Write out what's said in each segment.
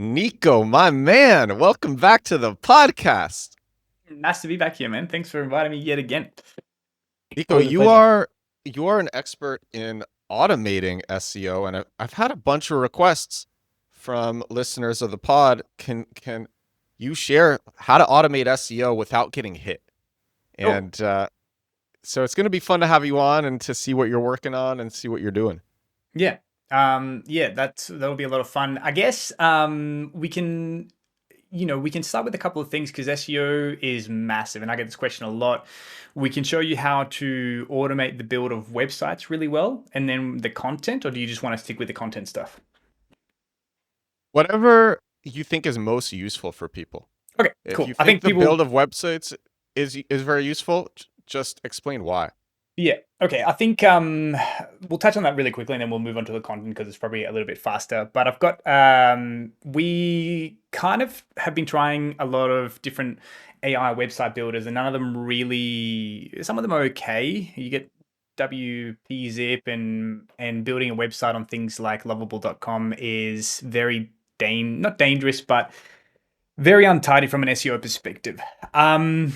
Nico, my man, welcome back to the podcast. Nice to be back here, man. Thanks for inviting me yet again. Nico, Always a you pleasure. are you are an expert in automating SEO, and I've had a bunch of requests from listeners of the pod. Can you share how to automate SEO without getting hit? Oh, And so it's going to be fun to have you on and to see what you're working on and see what you're doing. yeah. Yeah, that'll be a lot of fun. I guess we can start with a couple of things because SEO is massive, and I get this question a lot. We can show you how to automate the build of websites really well, and then the content, or do you just want to stick with the content stuff? Whatever you think is most useful for people. Okay, If you cool. I think think the people build of websites is very useful, just explain why. Yeah. Okay. I think we'll touch on that really quickly and then we'll move on to the content because it's probably a little bit faster. But I've got we kind of have been trying a lot of different AI website builders and none of them really, some of them are okay. You get WP Zip and building a website on things like lovable.com is very not dangerous, but very untidy from an SEO perspective. Um,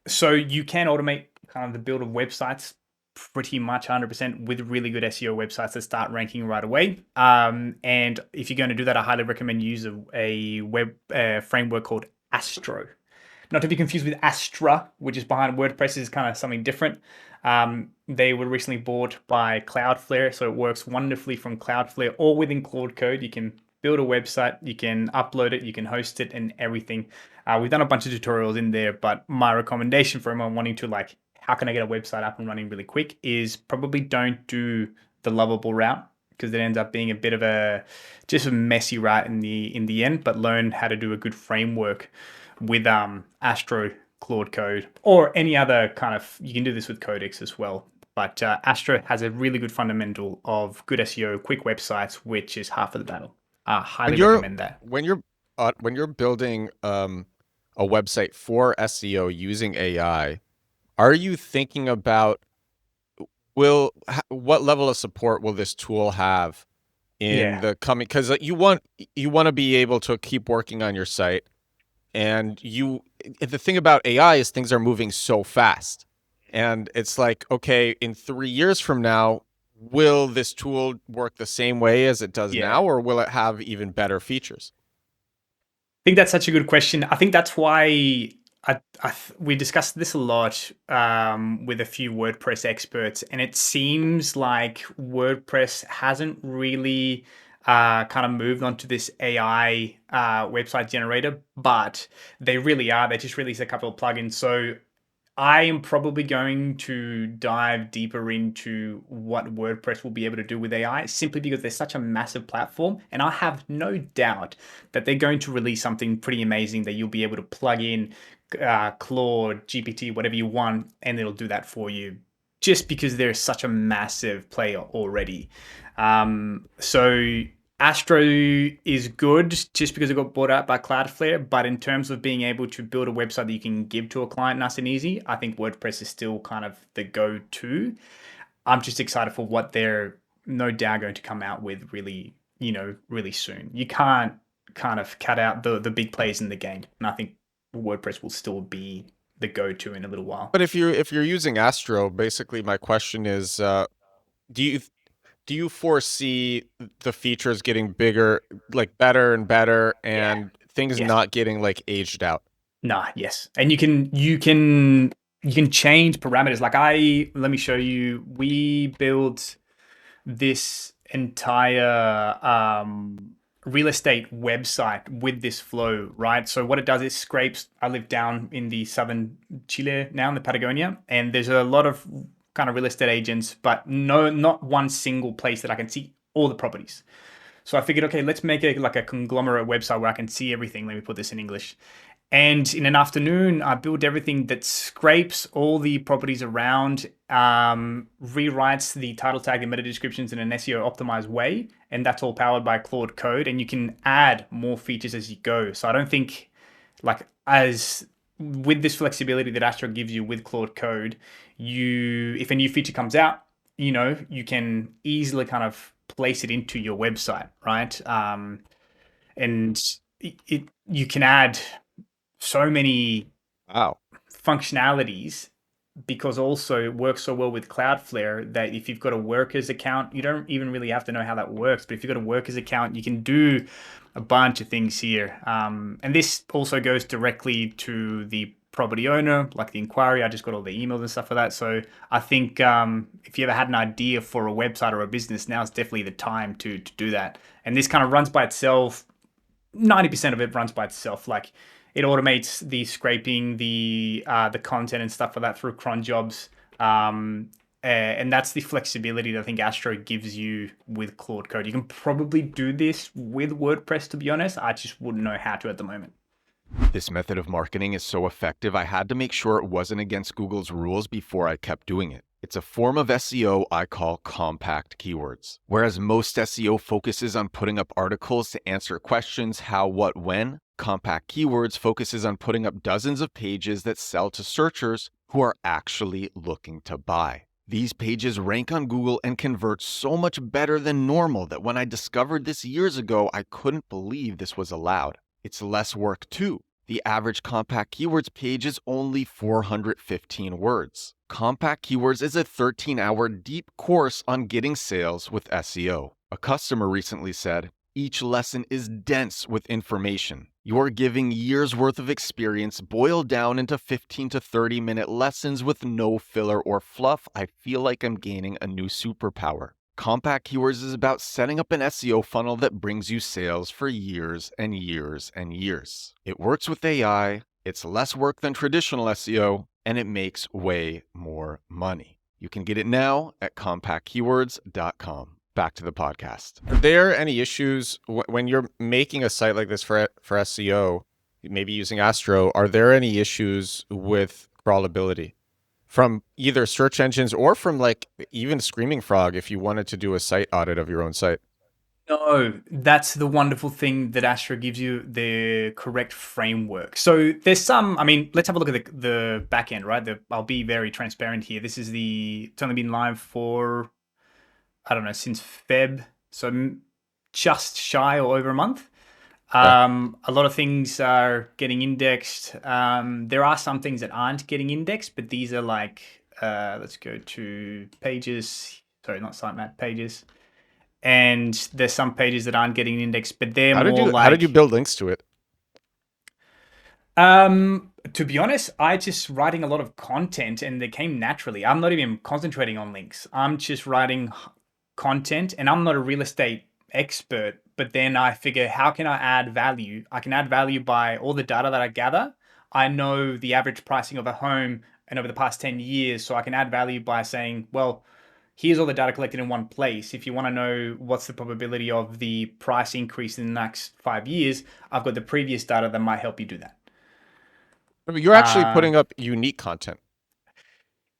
so you can automate kind of the build of websites pretty much 100% with really good SEO websites that start ranking right away. And if you're going to do that, I highly recommend you use a web framework called Astro. Not to be confused with Astra, which is behind WordPress, is kind of something different. They were recently bought by Cloudflare, so it works wonderfully from Cloudflare or within Claude Code. You can build a website, you can upload it, you can host it, and everything. We've done a bunch of tutorials in there, but my recommendation for anyone wanting to how can I get a website up and running really quick is probably don't do the lovable route because it ends up being a bit of a just a messy route in the end. But learn how to do a good framework with Astro, Claude Code, or any other kind of. You can do this with Codex as well. But Astro has a really good fundamental of good SEO, quick websites, which is half of the battle. I When highly you're recommend that. when you're when you're building a website for SEO using AI, are you thinking about what level of support will this tool have in Yeah, the coming? Because you want to be able to keep working on your site, and the thing about AI is things are moving so fast, and it's like, okay, in 3 years from now, will this tool work the same way as it does yeah. now, or will it have even better features? Think that's such a good question. I think that's why we discussed this a lot with a few WordPress experts, and it seems like WordPress hasn't really kind of moved on to this AI website generator, but they really are. They just released a couple of plugins. So I am probably going to dive deeper into what WordPress will be able to do with AI simply because they're such a massive platform. And I have no doubt that they're going to release something pretty amazing that you'll be able to plug in Claude, GPT, whatever you want, and it'll do that for you just because they're such a massive player already. So Astro is good just because it got bought out by Cloudflare, but in terms of being able to build a website that you can give to a client nice and easy, I think WordPress is still kind of the go-to. I'm just excited for what they're no doubt going to come out with really, really soon. You can't kind of cut out the big plays in the game, and I think WordPress will still be the go-to in a little while. But if you're using Astro, basically my question is, do you do you foresee the features getting bigger, like better and better, Yeah. and things Yes. not getting like aged out? Nah, yes. And you can change parameters. Let me show you. We built this entire real estate website with this flow, right? So what it does is scrapes. I live down in the southern Chile now in the Patagonia, and there's a lot of kind of real estate agents, but no, not one single place that I can see all the properties. So I figured, okay, let's make it like a conglomerate website where I can see everything. Let me put this in English. And in an afternoon, I built everything that scrapes all the properties around, rewrites the title tag and meta descriptions in an SEO optimized way. And that's all powered by Claude Code. And you can add more features as you go. So I don't think, as with this flexibility that Astro gives you with Claude Code, if a new feature comes out, you can easily kind of place it into your website, right? And you can add so many Wow. functionalities, because also it works so well with Cloudflare that if you've got a workers account, you don't even really have to know how that works. But if you've got a workers account, you can do a bunch of things here. And this also goes directly to the property owner, like the inquiry. I just got all the emails and stuff for that. So I think if you ever had an idea for a website or a business, now is definitely the time to do that. And this kind of runs by itself. 90% of it runs by itself. Like, it automates the scraping, the content and stuff for that through cron jobs. And that's the flexibility that I think Astro gives you with Claude Code. You can probably do this with WordPress, to be honest. I just wouldn't know how to at the moment. This method of marketing is so effective, I had to make sure it wasn't against Google's rules before I kept doing it. It's a form of SEO I call compact keywords. Whereas most SEO focuses on putting up articles to answer questions how, what, when, compact keywords focuses on putting up dozens of pages that sell to searchers who are actually looking to buy. These pages rank on Google and convert so much better than normal that when I discovered this years ago, I couldn't believe this was allowed. It's less work too. The average compact keywords page is only 415 words. Compact Keywords is a 13-hour deep course on getting sales with SEO. A customer recently said, "Each lesson is dense with information. You're giving years worth of experience boiled down into 15 to 30-minute lessons with no filler or fluff. I feel like I'm gaining a new superpower." Compact Keywords is about setting up an SEO funnel that brings you sales for years and years and years. It works with AI, it's less work than traditional SEO, and it makes way more money. You can get it now at compactkeywords.com. Back to the podcast. Are there any issues when you're making a site like this for SEO, maybe using Astro, are there any issues with crawlability? From either search engines or from like even Screaming Frog if you wanted to do a site audit of your own site? No, that's the wonderful thing that Astro gives you, the correct framework. So there's some, I mean, let's have a look at the back end, right? I'll be very transparent here. This is it's only been live for, I don't know, since Feb. So just shy or over a month. Okay. A lot of things are getting indexed. There are some things that aren't getting indexed, but these are like, let's go to pages. Sorry, not sitemap, pages. And there's some pages that aren't getting indexed, but they're How more did you like, build links to it? to be honest, I just writing a lot of content and they came naturally. I'm not even concentrating on links. I'm just writing content, and I'm not a real estate expert, but then I figure, how can I add value? I can add value by all the data that I gather. I know the average pricing of a home and over the past 10 years. So I can add value by saying, well, here's all the data collected in one place. If you want to know what's the probability of the price increase in the next 5 years, I've got the previous data that might help you do that. I mean, you're actually putting up unique content.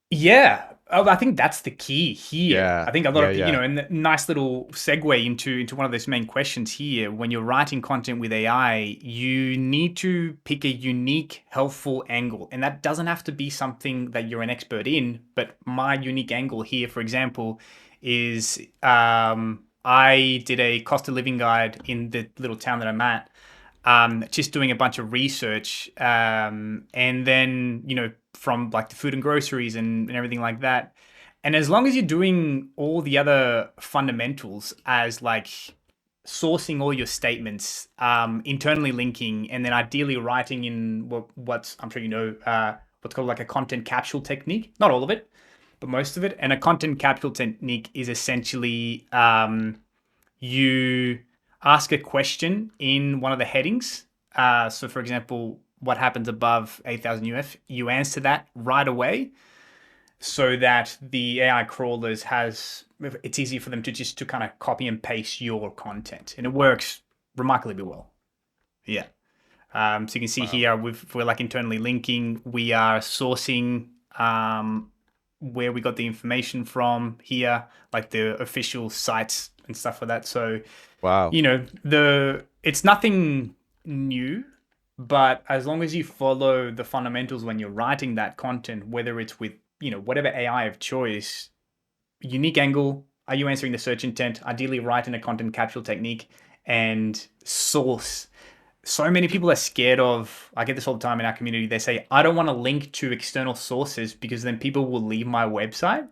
Yeah, I think that's the key here. Yeah, I think a lot yeah, of, yeah. and nice little segue into one of those main questions here. When you're writing content with AI, you need to pick a unique, helpful angle, and that doesn't have to be something that you're an expert in. But my unique angle here, for example, is I did a cost of living guide in the little town that I'm at. Just doing a bunch of research, and then from like the food and groceries and everything like that. And as long as you're doing all the other fundamentals, as like sourcing all your statements, internally linking, and then ideally writing in what's, I'm sure what's called like a content capsule technique. Not all of it, but most of it. And a content capsule technique is essentially you ask a question in one of the headings. So, for example, what happens above 8,000 UF? You answer that right away, so that the AI crawlers it's easy for them to kind of copy and paste your content, and it works remarkably well. Yeah. So you can see Wow. here, we're like internally linking. We are sourcing where we got the information from here, like the official sites and stuff like that. So Wow. it's nothing new, but as long as you follow the fundamentals when you're writing that content, whether it's with whatever AI of choice, unique angle, are you answering the search intent? Ideally, write in a content capsule technique and source so many people are scared of, I get this all the time in our community. They say, I don't want to link to external sources because then people will leave my website.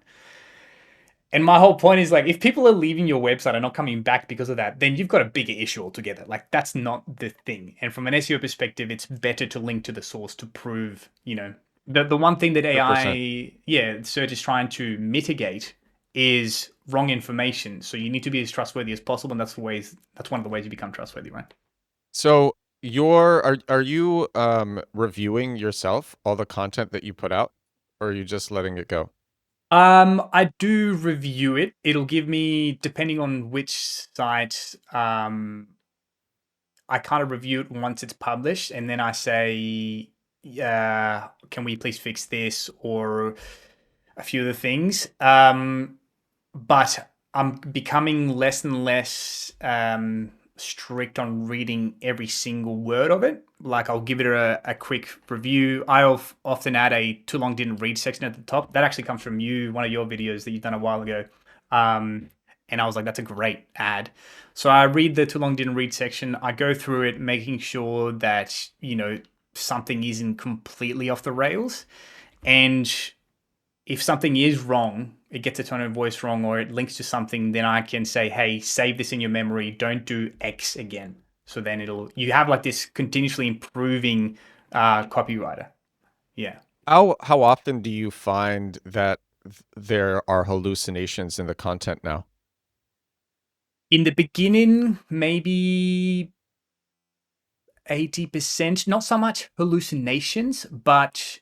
And my whole point is like, if people are leaving your website and not coming back because of that, then you've got a bigger issue altogether. Like that's not the thing. And from an SEO perspective, it's better to link to the source to prove, the one thing that 100%. AI, yeah, search is trying to mitigate is wrong information. So you need to be as trustworthy as possible, and that's one of the ways you become trustworthy, right? So are you reviewing yourself all the content that you put out, or are you just letting it go? I do review it. It'll give me, depending on which site, I kind of review it once it's published, and then I say, can we please fix this or a few of the things. But I'm becoming less and less strict on reading every single word of it. Like I'll give it a quick review. I often add a too long didn't read section at the top. That actually comes from you, one of your videos that you've done a while ago. And I was like, that's a great ad. So I read the too long didn't read section. I go through it, making sure that, something isn't completely off the rails. And if something is wrong, it gets a tone of voice wrong, or it links to something, then I can say, hey, save this in your memory. Don't do X again. So then you have like this continuously improving copywriter. Yeah. How often do you find that there are hallucinations in the content now? In the beginning, maybe 80%, not so much hallucinations, but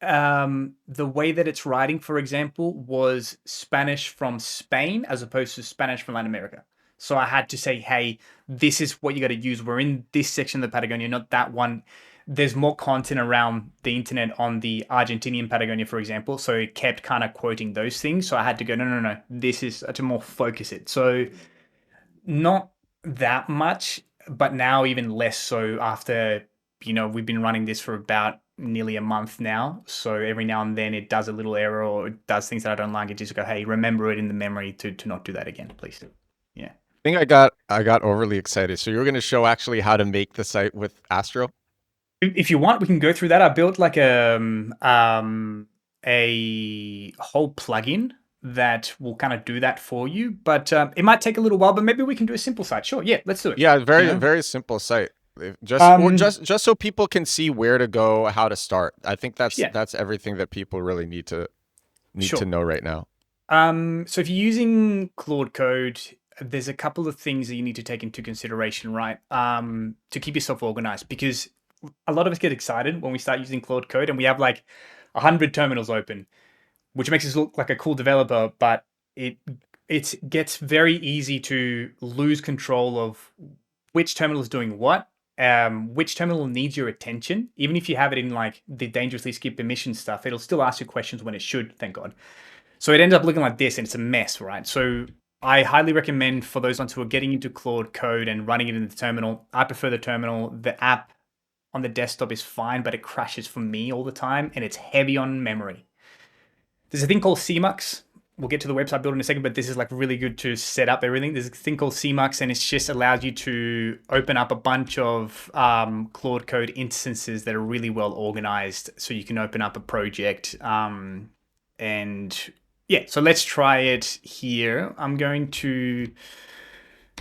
the way that it's writing, for example, was Spanish from Spain as opposed to Spanish from Latin America. So I had to say, hey, this is what you got to use. We're in this section of the Patagonia, not that one. There's more content around the internet on the Argentinian Patagonia, for example. So it kept kind of quoting those things. So I had to go, no, no, no, this is to more focus it. So not that much, but now even less so after, we've been running this for about nearly a month now. So every now and then it does a little error or it does things that I don't like. It just go, hey, remember it in the memory to not do that again, please. Yeah. I think I got overly excited. So you were going to show actually how to make the site with Astro? If you want, we can go through that. I built like a whole plugin that will kind of do that for you, but it might take a little while. But maybe we can do a simple site. Sure, yeah, let's do it. Yeah, You very know, very simple site. um, Just so people can see where to go, how to start. I think yeah, that's everything that people really need to sure. know right now. So if you're using Claude Code, there's a couple of things that you need to take into consideration, right? To keep yourself organized, because a lot of us get excited when we start using Claude Code and we have like 100 terminals open, which makes us look like a cool developer, but it it gets very easy to lose control of which terminal is doing what, which terminal needs your attention. Even if you have it in like the dangerously skip permission stuff, it'll still ask you questions when it should, thank God. So it ends up looking like this and it's a mess, right? So I highly recommend for those ones who are getting into Claude Code and running it in the terminal. I prefer the terminal. The app on the desktop is fine, but it crashes for me all the time and it's heavy on memory. There's a thing called CMux. We'll get to the website builder in a second, but this is like really good to set up everything. There's a thing called CMux, and it just allows you to open up a bunch of Claude Code instances that are really well organized. So you can open up a project. And yeah, so let's try it here. I'm going to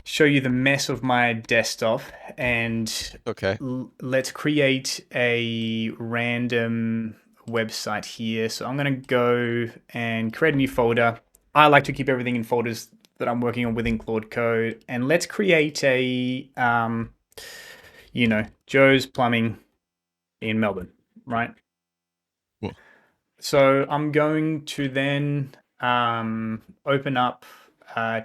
show you the mess of my desktop, and Okay. let's create a random website here. So I'm going to go and create a new folder. I like to keep everything in folders that I'm working on within Claude Code. And let's create a, Joe's Plumbing in Melbourne, right? Cool. So I'm going to then open up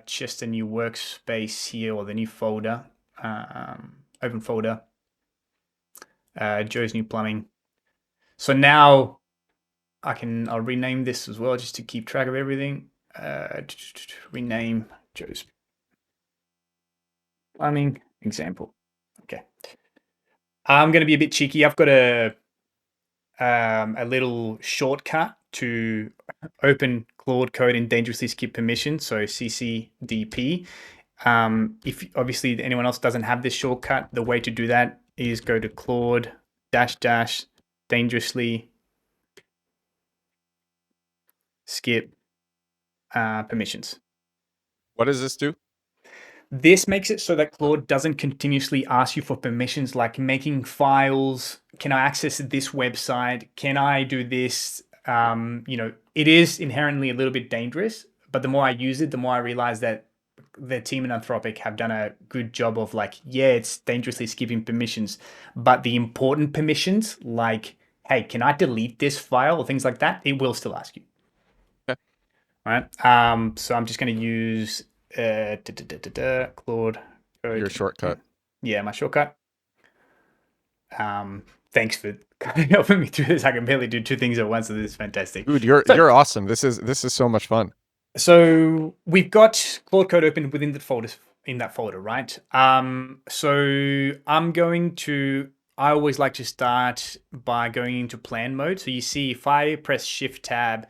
just a new workspace here, or the new folder, open folder, Joe's New Plumbing. So now I'll rename this as well just to keep track of everything. Rename Joe's Plumbing example. Okay. I'm going to be a bit cheeky. I've got a little shortcut to open Claude Code in dangerously skip permission, so CCDP. If obviously anyone else doesn't have this shortcut, the way to do that is go to Claude -- dangerously skip permissions. What does this do? This makes it so that Claude doesn't continuously ask you for permissions like making files. Can I access this website? Can I do this? It is inherently a little bit dangerous, but the more I use it, the more I realize that the team in Anthropic have done a good job of like, yeah, it's dangerously skipping permissions, but the important permissions, like, hey, can I delete this file or things like that, it will still ask you. Okay. All right. So I'm just going to use Claude code. Your shortcut. Yeah, my shortcut. Thanks for helping me through this. I can barely do two things at once, so this is fantastic. Dude, you're awesome. This is so much fun. So we've got Claude Code open within the folder, in that folder, right? So I always like to start by going into plan mode. So you see, if I press Shift Tab,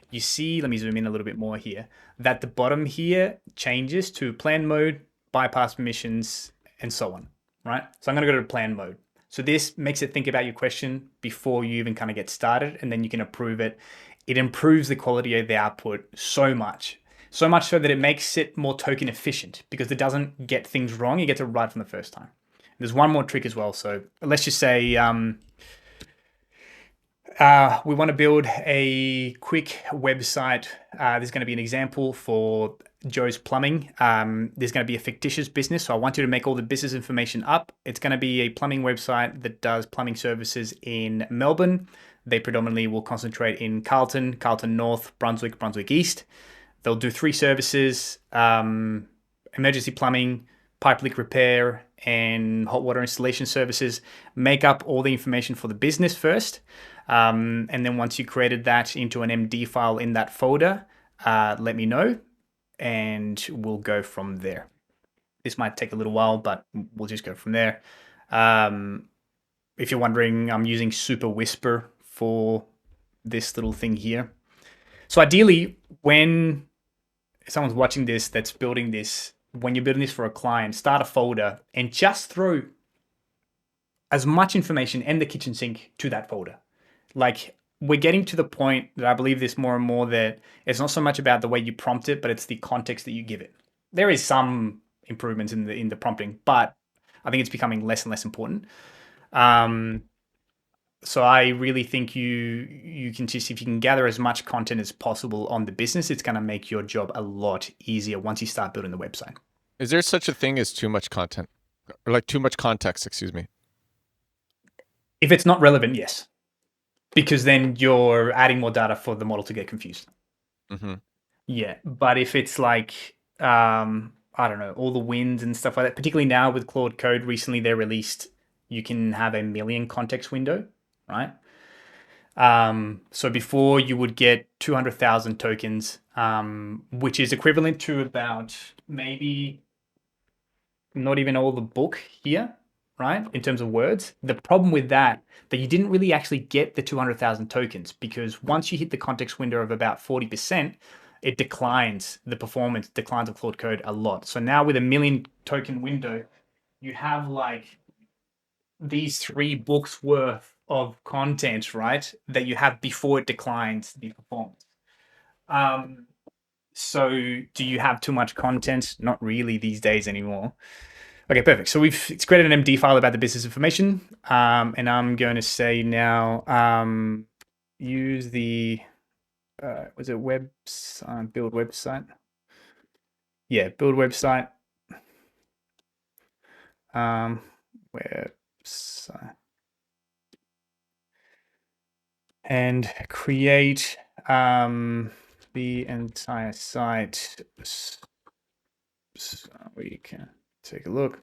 you see, let me zoom in a little bit more here, that the bottom here changes to plan mode, bypass permissions, and so on, right? So I'm going to go to plan mode. So this makes it think about your question before you even kind of get started, and then you can approve it. It improves the quality of the output so much so that it makes it more token efficient because it doesn't get things wrong. It gets it right from the first time. There's one more trick as well. So let's just say we want to build a quick website. There's going to be an example for Joe's Plumbing. There's going to be a fictitious business. So I want you to make all the business information up. It's going to be a plumbing website that does plumbing services in Melbourne. They predominantly will concentrate in Carlton North, Brunswick East. They'll do 3 services, emergency plumbing, pipe leak repair, and hot water installation services. Make up all the information for the business first. And then once you created that into an MD file in that folder, let me know, and we'll go from there. This might take a little while, but we'll just go from there. If you're wondering, I'm using Super Whisper for this little thing here. So ideally, when someone's watching this that's building this, when you're building this for a client, start a folder and just throw as much information and the kitchen sink to that folder. Like, we're getting to the point that I believe this more and more, that it's not so much about the way you prompt it, but it's the context that you give it. There is some improvements in the prompting, but I think it's becoming less and less important. So I really think you can just, if you can gather as much content as possible on the business, it's going to make your job a lot easier once you start building the website. Is there such a thing as too much content, or like too much context? Excuse me. If it's not relevant, yes, because then you're adding more data for the model to get confused. Mm-hmm. Yeah, but if it's like I don't know, all the wins and stuff like that, particularly now with Claude Code, recently they released, you can have a million context window, right? So before you would get 200,000 tokens, which is equivalent to about maybe not even all the book here, right? In terms of words. The problem with that you didn't really actually get the 200,000 tokens, because once you hit the context window of about 40%, it declines, the performance declines of Claude Code a lot. So now with a million token window, you have like these 3 books worth of content, right? That you have before it declines the performance. So do you have too much content? Not really these days anymore. Okay, perfect. So it's created an MD file about the business information. And I'm going to say now, use the, was it build website? Yeah, build website. Website. And create the entire site. So we can take a look.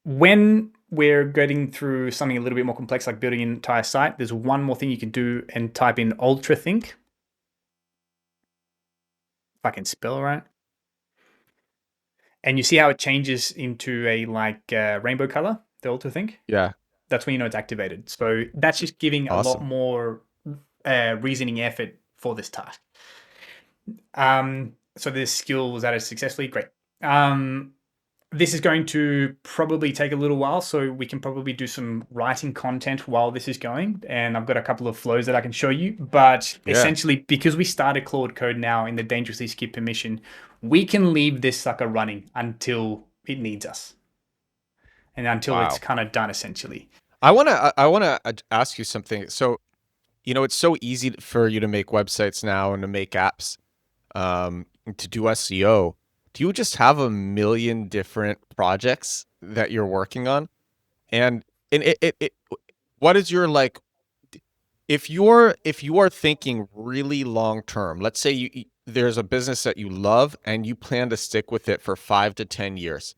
When we're getting through something a little bit more complex, like building an entire site, there's one more thing you can do and type in ultrathink. If I can spell right. And you see how it changes into a rainbow color, the ultrathink? Yeah. That's when you know it's activated. So that's just giving a lot Awesome. more reasoning effort for this task. So this skill was added successfully. Great. This is going to probably take a little while, so we can probably do some writing content while this is going. And I've got a couple of flows that I can show you. But Yeah. essentially, because we started Claude Code now in the dangerously skip permission, we can leave this sucker running until it needs us and until it's Wow. kind of done, essentially. I want to ask you something. So, it's so easy for you to make websites now and to make apps, to do SEO. Do you just have a million different projects that you're working on? And what is your like if you are thinking really long term, let's say there's a business that you love and you plan to stick with it for 5 to 10 years.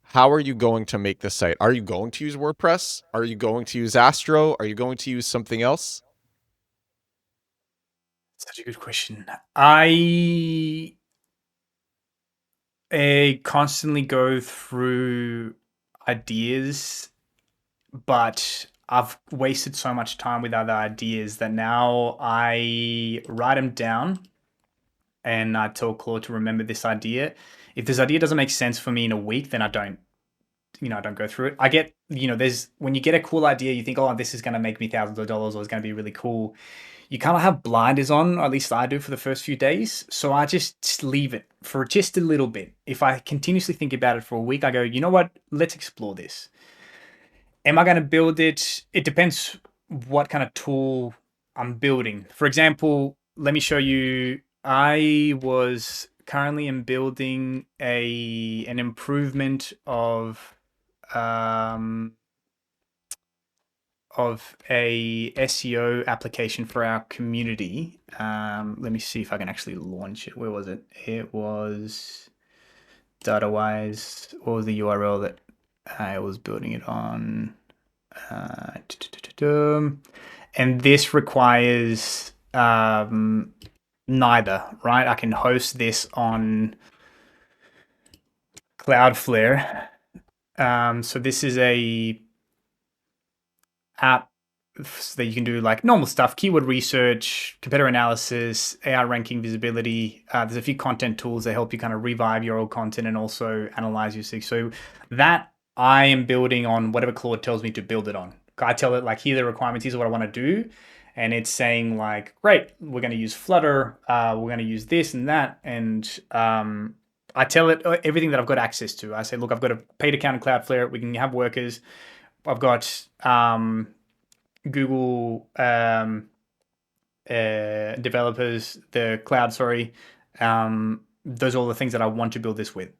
How are you going to make the site? Are you going to use WordPress? Are you going to use Astro? Are you going to use something else? Such a good question. I constantly go through ideas, but I've wasted so much time with other ideas that now I write them down and I tell Claude to remember this idea. If this idea doesn't make sense for me in a week, then I don't, I don't go through it. I get, there's when you get a cool idea, you think, oh, this is going to make me thousands of dollars or it's going to be really cool. You kind of have blinders on, or at least I do for the first few days. So I just leave it for just a little bit. If I continuously think about it for a week, I go, you know what? Let's explore this. Am I going to build it? It depends what kind of tool I'm building. For example, let me show you. I was currently in building an improvement um, of a SEO application for our community. Let me see if I can actually launch it. Where was it? It was DataWise. What was the URL that I was building it on? And this requires neither, right? I can host this on Cloudflare. So this is a app so that you can do like normal stuff, keyword research, competitor analysis, AI ranking, visibility. There's a few content tools that help you kind of revive your old content and also analyze your SEO. So that I am building on whatever Claude tells me to build it on. I tell it like, here are the requirements, here's what I want to do. And it's saying like, great, we're going to use Flutter, we're going to use this and that. And I tell it everything that I've got access to. I say, look, I've got a paid account in Cloudflare. We can have workers. I've got Google developers, the cloud, sorry. Those are all the things that I want to build this with.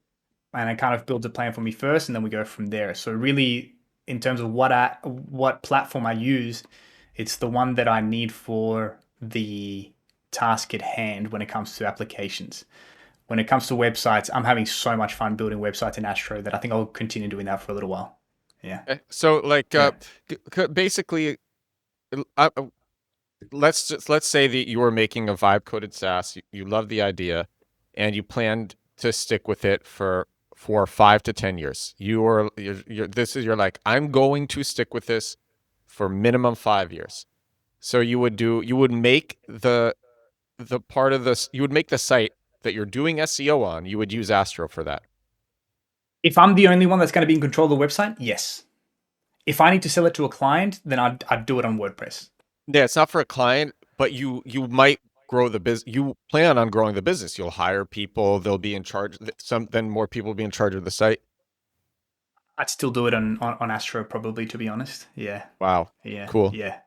And it kind of builds a plan for me first, and then we go from there. So really, in terms of what platform I use, it's the one that I need for the task at hand when it comes to applications. When it comes to websites, I'm having so much fun building websites in Astro that I think I'll continue doing that for a little while. Yeah. So like Yeah. basically, uh, uh, let's say that you were making a vibe coded SaaS. You love the idea, and you planned to stick with it for 5 to 10 years. You're like, I'm going to stick with this for minimum 5 years. So you would make the part of this, you would make the site that you're doing SEO on, you would use Astro for that. If I'm the only one that's going to be in control of the website, yes. If I need to sell it to a client, then I'd do it on WordPress. Yeah, it's not for a client, but you might grow the business. You plan on growing the business. You'll hire people. They'll be in charge. Then more people will be in charge of the site. I'd still do it on Astro probably, to be honest. Yeah, Wow, yeah, cool. yeah.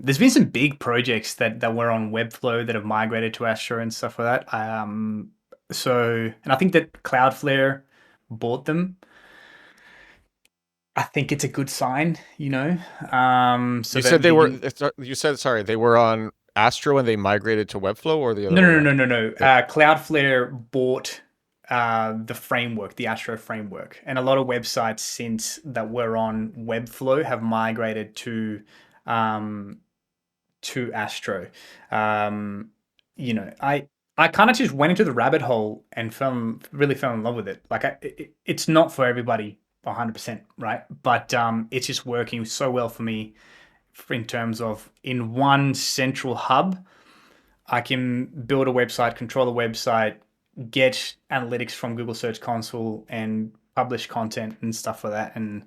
There's been some big projects that were on Webflow that have migrated to Astro and stuff like that. And I think that Cloudflare bought them. I think it's a good sign, so You said that they the were. You said sorry. They were on Astro and they migrated to Webflow, or the other no, way no, around. no, no, no. They, Cloudflare bought the framework, the Astro framework, and a lot of websites since that were on Webflow have migrated um, to Astro. Um, I kind of just went into the rabbit hole and really fell in love with it. Like it's not for everybody 100%, right? But it's just working so well for me in terms of in one central hub I can build a website, control a website, get analytics from Google Search Console and publish content and stuff like that. And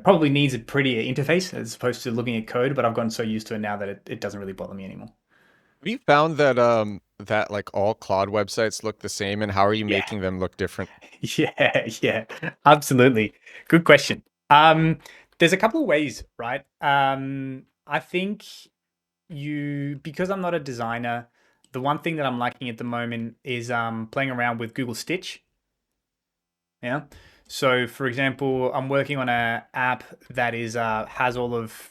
probably needs a prettier interface as opposed to looking at code. But I've gotten so used to it now that it doesn't really bother me anymore. Have you found that that like all Claude websites look the same, and how are you Yeah, making them look different? yeah, absolutely. Good question. There's a couple of ways, right? I think because I'm not a designer, the one thing that I'm liking at the moment is playing around with Google Stitch. Yeah. So for example, I'm working on a app that is has all of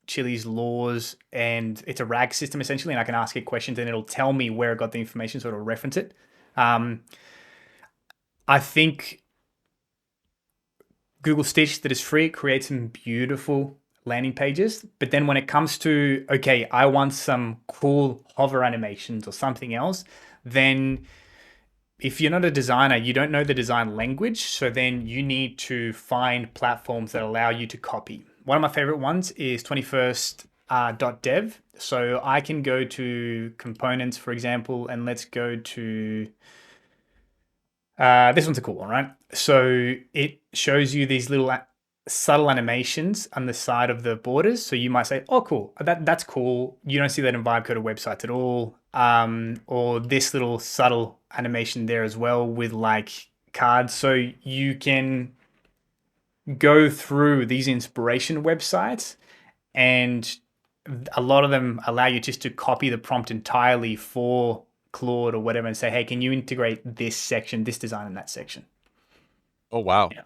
Chili's laws, and it's a RAG system essentially, and I can ask it questions and it'll tell me where I got the information, so it'll reference it. Um, I think Google Stitch that is free creates some beautiful landing pages, but then when it comes to, okay, I want some cool hover animations or something else, then if you're not a designer, you don't know the design language. So then you need to find platforms that allow you to copy. One of my favorite ones is 21st .dev. So I can go to components, for example, and let's go to this one's a cool one, right? So it shows you these little subtle animations on the side of the borders. So you might say, "Oh, cool, that's cool." You don't see that in vibe coded websites at all. Or this little subtle animation there as well with like cards. So you can go through these inspiration websites, and a lot of them allow you just to copy the prompt entirely for Claude or whatever and say, hey, can you integrate this section, this design in that section? Oh wow, Yeah.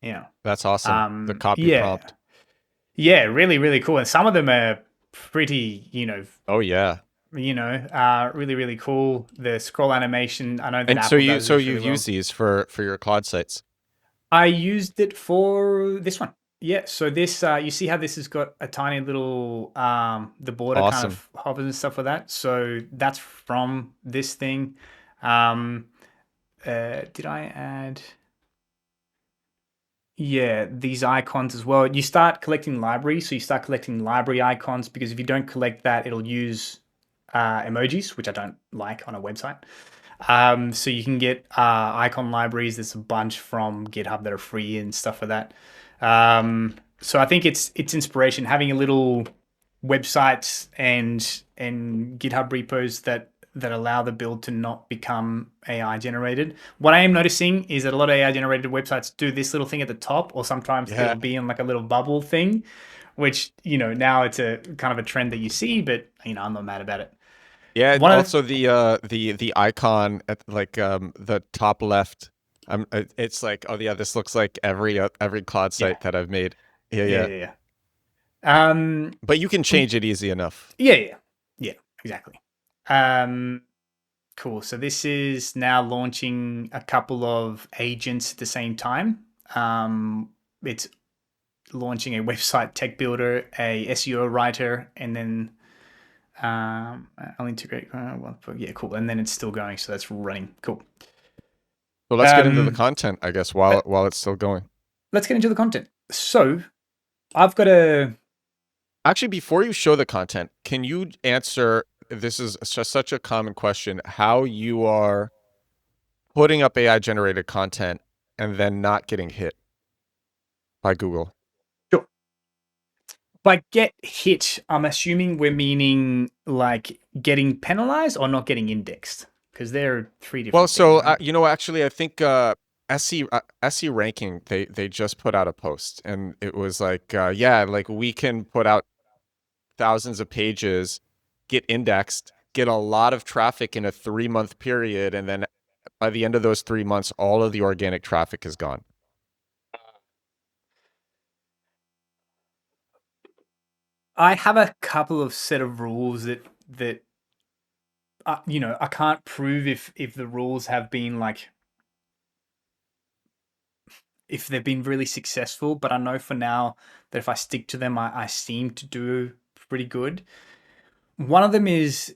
Yeah. that's awesome. The copy Yeah. prompt. Yeah, really, really cool. And some of them are pretty, Oh yeah. really, really cool. The scroll animation, I know that And so Apple you does so this really you've well. used these for your Claude sites. I used it for this one. Yeah, so this you see how this has got a tiny little the border kind Awesome. of hovers and stuff like that. So that's from this thing. Um did I add yeah, these icons as well. You start collecting libraries, so you start collecting library icons because if you don't collect that, it'll use emojis, which I don't like on a website. So you can get icon libraries. There's a bunch from GitHub that are free and stuff like that. So I think it's inspiration having a little websites and GitHub repos that allow the build to not become AI generated. What I am noticing is that a lot of AI generated websites do this little thing at the top, or sometimes Yeah. it'll be in like a little bubble thing, which now it's a kind of a trend that you see, but I'm not mad about it. Yeah, One of the also the icon at like the top left. It's like, oh yeah, this looks like every Claude yeah, site that I've made. Yeah, yeah, yeah. yeah, yeah. But you can change it easy enough. Yeah, yeah, yeah, exactly. Um, cool. So this is now launching a couple of agents at the same time. It's launching a website tech builder, a SEO writer, and then I'll integrate. Yeah, cool. And then it's still going, so that's running. Cool. So let's get into the Um, content, I guess, let, while it's still going. let's get into the content. So I've got a Actually, before you show the content, can you answer, this is just such a common question, how you are putting up AI generated content and then not getting hit by Google? sure. By get hit, I'm assuming we're meaning like getting penalized or not getting indexed, because they're three Well, different things, so right? actually, I think SE ranking they just put out a post, and it was like, yeah, like we can put out thousands of pages, get indexed, get a lot of traffic in a 3 month period, and then by the end of those 3 months, all of the organic traffic is gone. I have a couple of set of rules that I can't prove if the rules have been like if they've been really successful, but I know for now that if I stick to them, I seem to do pretty good. One of them is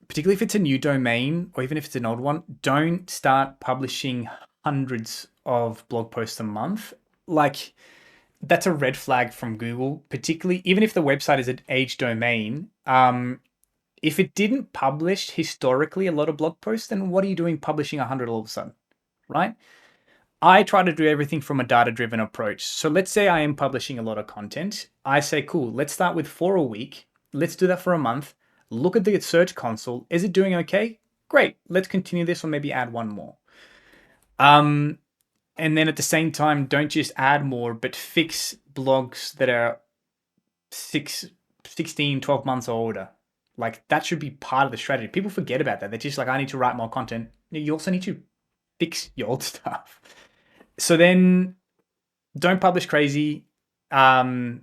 particularly if it's a new domain or even if it's an old one, don't start publishing hundreds of blog posts a month. Like that's a red flag from Google, particularly even if the website is an age domain. If it didn't publish historically a lot of blog posts, then what are you doing publishing 100 all of a sudden, right? I try to do everything from a data-driven approach. So let's say I am publishing a lot of content. I say, cool, let's start with 4 a week. Let's do that for a month. Look at the search console. Is it doing okay? Great. Let's continue this or maybe add one more. And then at the same time, don't just add more, but fix blogs that are 16, 12 months or older. Like that should be part of the strategy. People forget about that. They're just like, I need to write more content. You also need to fix your old stuff. So then don't publish crazy. Try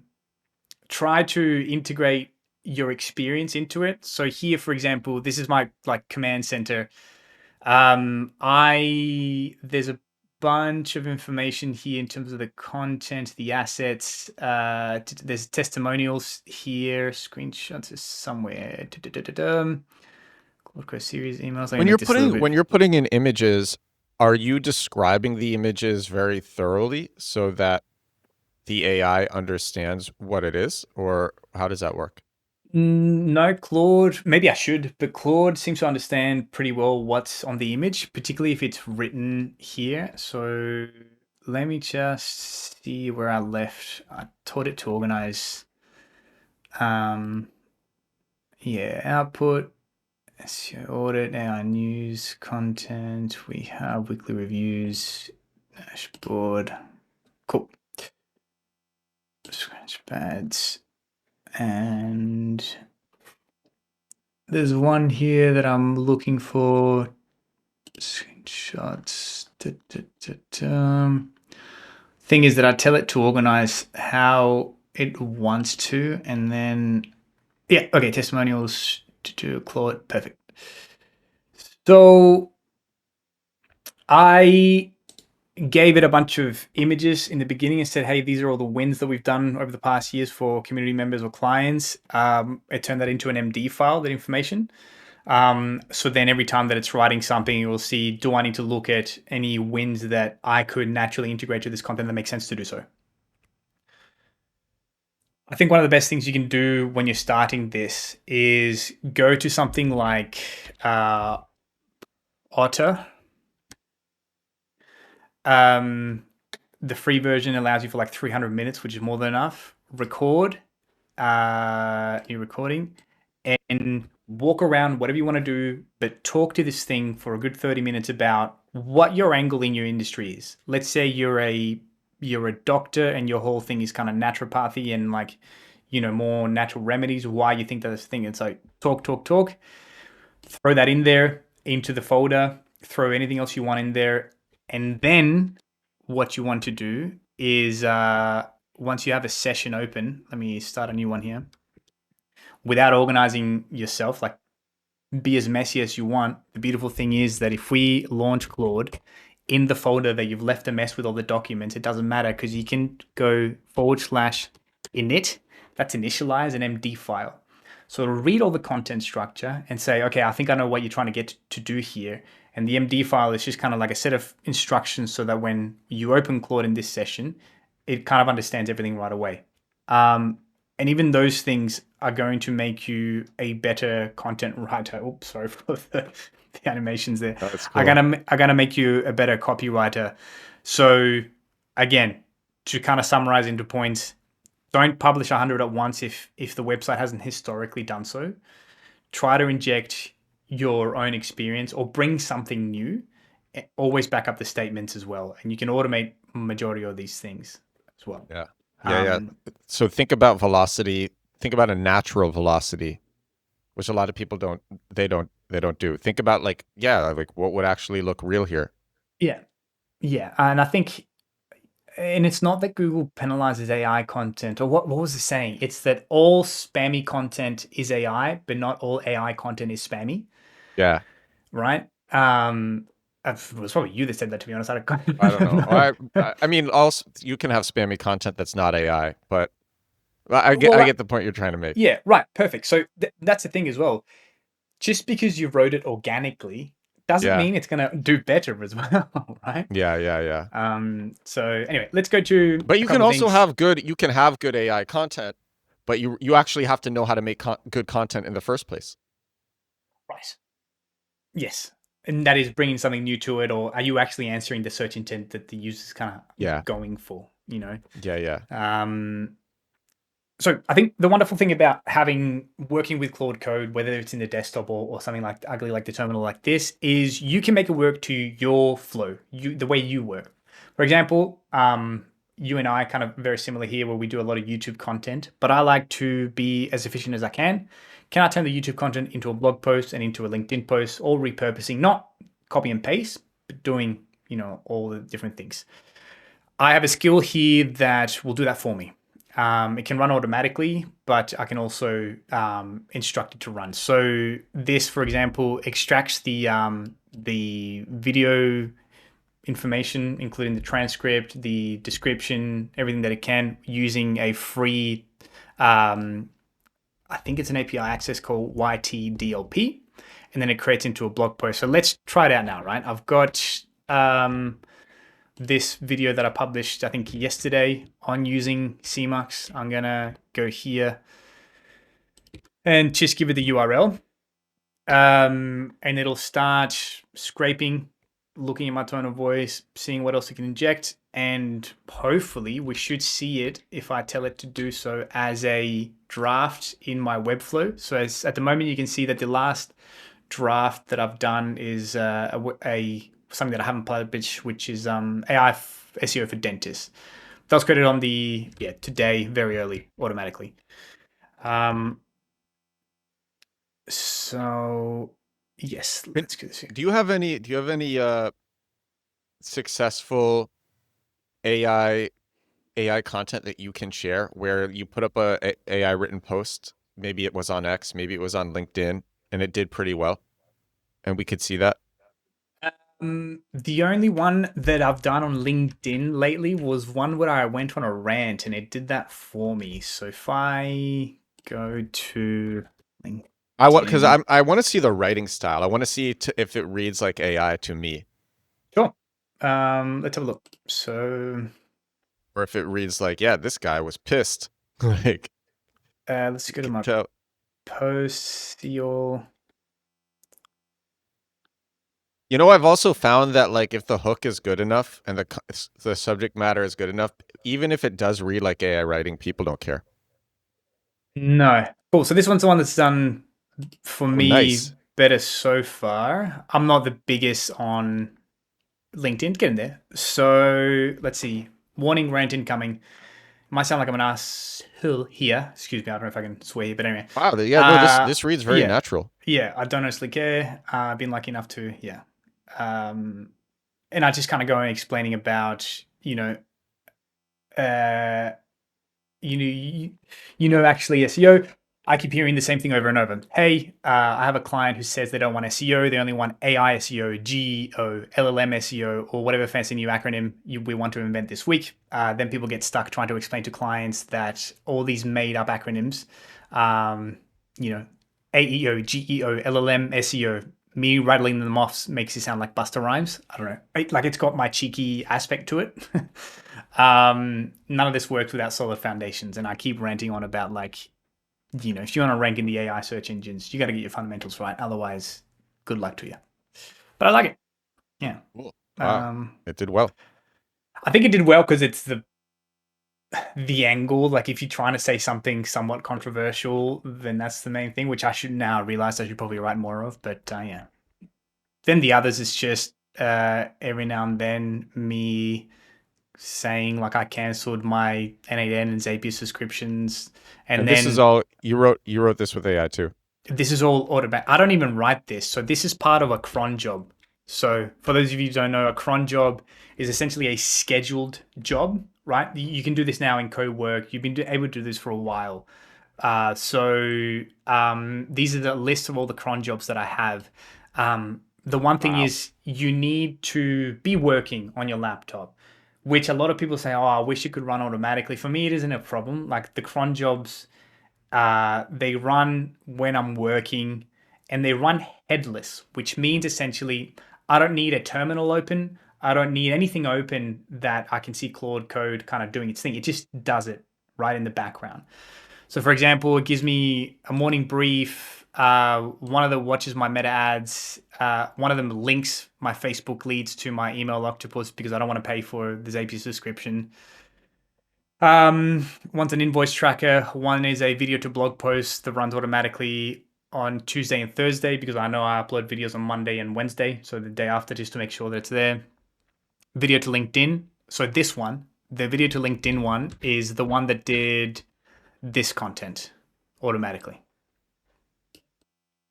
to integrate your experience into it. So here, for example, this is my like command center. There's a bunch of information here in terms of the content, the assets. There's testimonials here, screenshots is somewhere. Claude series emails. When you're putting in images, are you describing the images very thoroughly so that the AI understands what it is, or how does that work? No, Claude, maybe I should, but Claude seems to understand pretty well what's on the image, particularly if it's written here. So let me just see where I left. I taught it to organize. Yeah, output, SEO audit, AI news, content. We have weekly reviews, dashboard. Cool. Scratch pads. And there's one here that I'm looking for. Screenshots. Thing is that I tell it to organize how it wants to, and then yeah, okay, testimonials to Claude, perfect. So I gave it a bunch of images in the beginning and said, hey, these are all the wins that we've done over the past years for community members or clients. It turned that into an MD file, that information. So then every time that it's writing something, you will see, do I need to look at any wins that I could naturally integrate to this content that makes sense to do so? I think one of the best things you can do when you're starting this is go to something like Otter. The free version allows you for like 300 minutes, which is more than enough. Record your recording and walk around, whatever you want to do, but talk to this thing for a good 30 minutes about what your angle in your industry is. Let's say you're a doctor and your whole thing is kind of naturopathy and like, you know, more natural remedies, why you think that this thing. It's like talk, throw that in there into the folder, throw anything else you want in there. And then what you want to do is once you have a session open, let me start a new one here. Without organizing yourself, like be as messy as you want. The beautiful thing is that if we launch Claude in the folder that you've left a mess with all the documents, it doesn't matter because you can go /init. That's initialize an MD file. So it'll read all the content structure and say, okay, I think I know what you're trying to get to do here. And the MD file is just kind of like a set of instructions so that when you open Claude in this session, it kind of understands everything right away. And even those things are going to make you a better content writer. Oops, sorry for the animations there. That's cool. Are gonna make you a better copywriter. So again, to kind of summarize into points, don't publish 100 at once if the website hasn't historically done so. Try to inject your own experience or bring something new. Always back up the statements as well. And you can automate majority of these things as well. Yeah. Yeah. So think about velocity. Think about a natural velocity, which a lot of people don't do. Think about like what would actually look real here. Yeah. Yeah. And I think, and it's not that Google penalizes AI content, or what was it saying? It's that all spammy content is AI, but not all AI content is spammy. Yeah. Right. It was probably you that said that, to be honest. I don't know. I mean, also you can have spammy content that's not AI, but I get the point you're trying to make. Yeah, right. Perfect. So that's the thing as well. Just because you wrote it organically doesn't mean it's going to do better as well, right? Yeah. So anyway, let's go to. But you can also have good AI content, but you actually have to know how to make good content in the first place. Right. Yes. And that is bringing something new to it, or are you actually answering the search intent that the user's kind Yeah. of going for, you know? Yeah. Yeah. So I think the wonderful thing about working with Claude Code, whether it's in the desktop or something like ugly like the terminal like this, is you can make it work to your flow, the way you work. For example, you and I kind of very similar here, where we do a lot of YouTube content, but I like to be as efficient as I can. Can I turn the YouTube content into a blog post and into a LinkedIn post, all repurposing, not copy and paste, but doing, all the different things. I have a skill here that will do that for me. It can run automatically, but I can also instruct it to run. So this, for example, extracts the video information, including the transcript, the description, everything that it can, using a free, I think it's an API access called YTDLP, and then it creates into a blog post. So let's try it out now, right? I've got this video that I published, I think yesterday, on using CMux. I'm gonna go here and just give it the URL. And it'll start scraping, looking at my tone of voice, seeing what else it can inject. And hopefully we should see it, if I tell it to do so, as a draft in my Webflow. So at the moment, you can see that the last draft that I've done is something that I haven't published, which is AI SEO for dentists. That was created on today, very early, automatically. So yes, let's go this here. Do you have any successful AI content that you can share, where you put up a AI written post? Maybe it was on X, maybe it was on LinkedIn, and it did pretty well, and we could see that. The only one that I've done on LinkedIn lately was one where I went on a rant and it did that for me. So if I go to LinkedIn, I want to see the writing style. I want to see if it reads like AI to me, sure. Let's have a look. So, or if it reads like, yeah, this guy was pissed. Like, let's go to my tell. post. I've also found that, like, if the hook is good enough and the subject matter is good enough, even if it does read like AI writing, people don't care. No. Cool. So this one's the one that's done for Oh, me nice. better so far. I'm not the biggest on LinkedIn. Get in there. So let's see. Warning, rant incoming. Might sound like I'm an ass here. Excuse me. I don't know if I can swear here, but anyway. Wow. Yeah. No. This reads very Yeah. natural. Yeah. I don't honestly care. I've been lucky enough to, and I just kind of go and explaining about, uh, actually SEO. I keep hearing the same thing over and over. Hey, I have a client who says they don't want SEO. They only want AI SEO, GEO, LLM SEO, or whatever fancy new acronym we want to invent this week. Then people get stuck trying to explain to clients that all these made up acronyms, AEO, GEO, LLM SEO, me rattling them off makes it sound like Buster Rhymes. I don't know. It's got my cheeky aspect to it. None of this works without solid foundations. And I keep ranting on about, like, if you want to rank in the AI search engines, you got to get your fundamentals right. Otherwise, good luck to you. But I like it. Yeah. Cool. Wow. It did well. I think it did well because it's the angle. Like, if you're trying to say something somewhat controversial, then that's the main thing, which I should now realize I should probably write more of. But yeah. Then the others is just every now and then me saying, like, I cancelled my N8N and Zapier subscriptions, and then this is all you wrote. You wrote this with AI too. this is all automatic. I don't even write this, so this is part of a cron job. So for those of you who don't know, a cron job is essentially a scheduled job, right? You can do this now in co-work. You've been able to do this for a while. So these are the list of all the cron jobs that I have. The one thing is you need to be working on your laptop, which a lot of people say, oh, I wish it could run automatically. For me, it isn't a problem. Like, the cron jobs, they run when I'm working, and they run headless, which means essentially I don't need a terminal open. I don't need anything open that I can see Claude Code kind of doing its thing. It just does it right in the background. So for example, it gives me a morning brief, One of them watches my meta ads. One of them links my Facebook leads to my email octopus because I don't want to pay for the Zapier subscription. One's an invoice tracker. One is a video to blog post that runs automatically on Tuesday and Thursday because I know I upload videos on Monday and Wednesday, so the day after, just to make sure that it's there. Video to LinkedIn. So this one, the video to LinkedIn one, is the one that did this content automatically.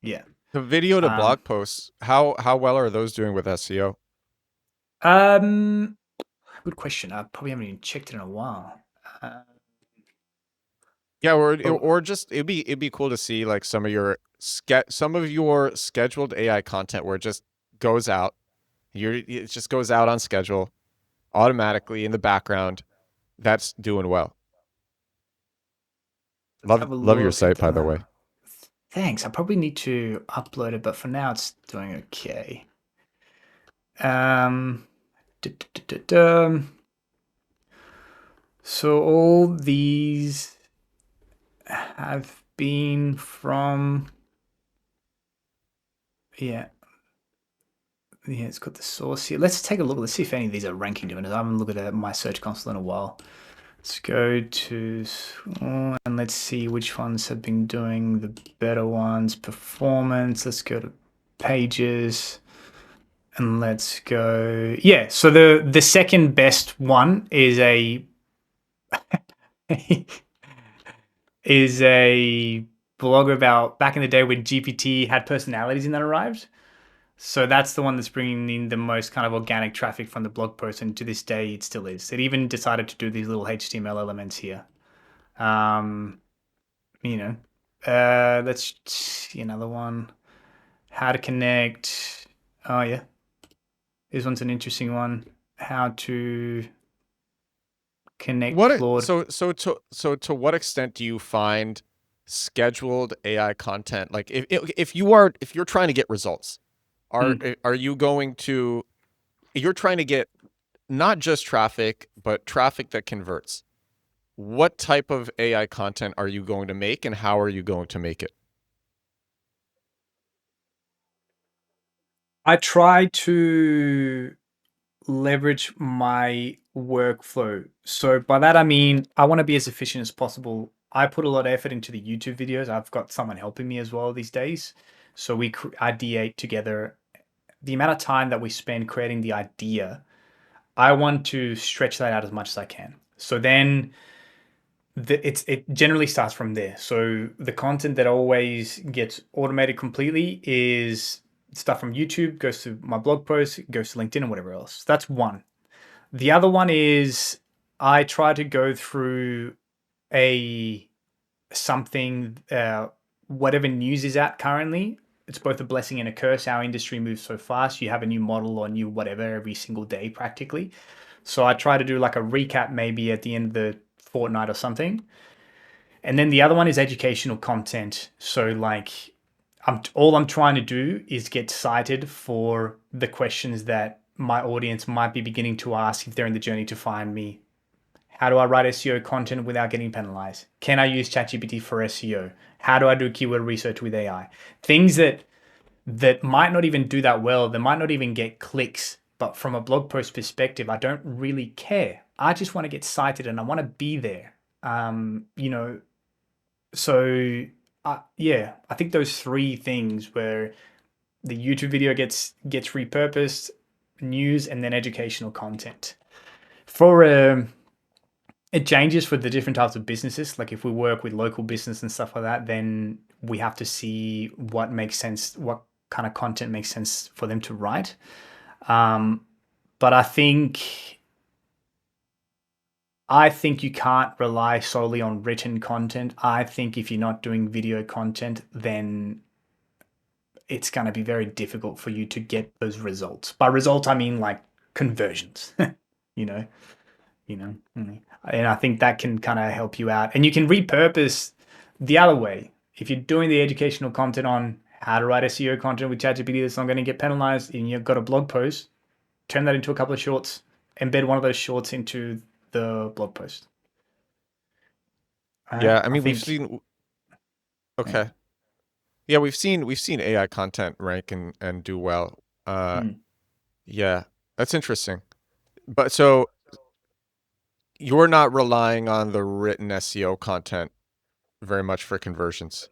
Yeah. The video to Um, blog posts, how well are those doing with SEO? um, Good question. I probably haven't even checked it in a while. Uh, Yeah, oh, or just it'd be cool to see like some of your scheduled AI content where it just goes out. It just goes out on schedule automatically in the background. That's doing well. let's Love have a love your look at site, by the way. Thanks. I probably need to upload it, but for now it's doing okay. Um, duh, duh, duh, duh, duh. So all these have been from, yeah, it's got the source here. Let's take a look. Let's see if any of these are ranking different. I haven't looked at my search console in a while. Let's go to, and let's see which ones have been doing the better ones. Performance. Let's go to pages. And let's go. Yeah, so the second best one is a is a blog about back in the day when GPT had personalities and that arrived. So that's the one that's bringing in the most kind of organic traffic from the blog post, and to this day it still is. It even decided to do these little HTML elements here. Um, you know, let's see another one. How to connect. Oh yeah, this one's an interesting one. How to connect What Claude. so to what extent do you find scheduled AI content like if you're trying to get results, Mm. are you going to you're trying to get not just traffic but traffic that converts? What type of AI content are you going to make and how are you going to make it? I try to leverage my workflow. So by that I mean I want to be as efficient as possible. I put a lot of effort into the YouTube videos. I've got someone helping me as well these days. So we ideate together. The amount of time that we spend creating the idea, I want to stretch that out as much as I can. So then it generally starts from there. So the content that always gets automated completely is stuff from YouTube, goes to my blog post, goes to LinkedIn and whatever else. That's one. The other one is I try to go through a something whatever news is out currently. It's both a blessing and a curse. Our industry moves so fast. You have a new model or new whatever every single day practically. So I try to do like a recap maybe at the end of the fortnight or something. And then the other one is educational content. So like all I'm trying to do is get cited for the questions that my audience might be beginning to ask if they're in the journey to find me. How do I write SEO content without getting penalized? Can I use ChatGPT for SEO? How do I do keyword research with AI? Things that might not even do that well, they might not even get clicks, but from a blog post perspective, I don't really care. I just want to get cited and I want to be there. You know, so yeah, I think those three things where the YouTube video gets repurposed, news, and then educational content. For it changes for the different types of businesses. Like if we work with local business and stuff like that, then we have to see what makes sense, what kind of content makes sense for them to write. Um, but I think you can't rely solely on written content. I think if you're not doing video content, then it's going to be very difficult for you to get those results. By results, I mean like conversions, you know, and I think that can kind of help you out. And you can repurpose the other way. If you're doing the educational content on how to write SEO content with ChatGPT that's not going to get penalized, and you've got a blog post, turn that into a couple of shorts, embed one of those shorts into the blog post. All right. Yeah, I I mean we've think, seen yeah. okay. Yeah, we've seen AI content rank and do well. Mm. Yeah, that's interesting. But so you're not relying on the written SEO content very much for conversions,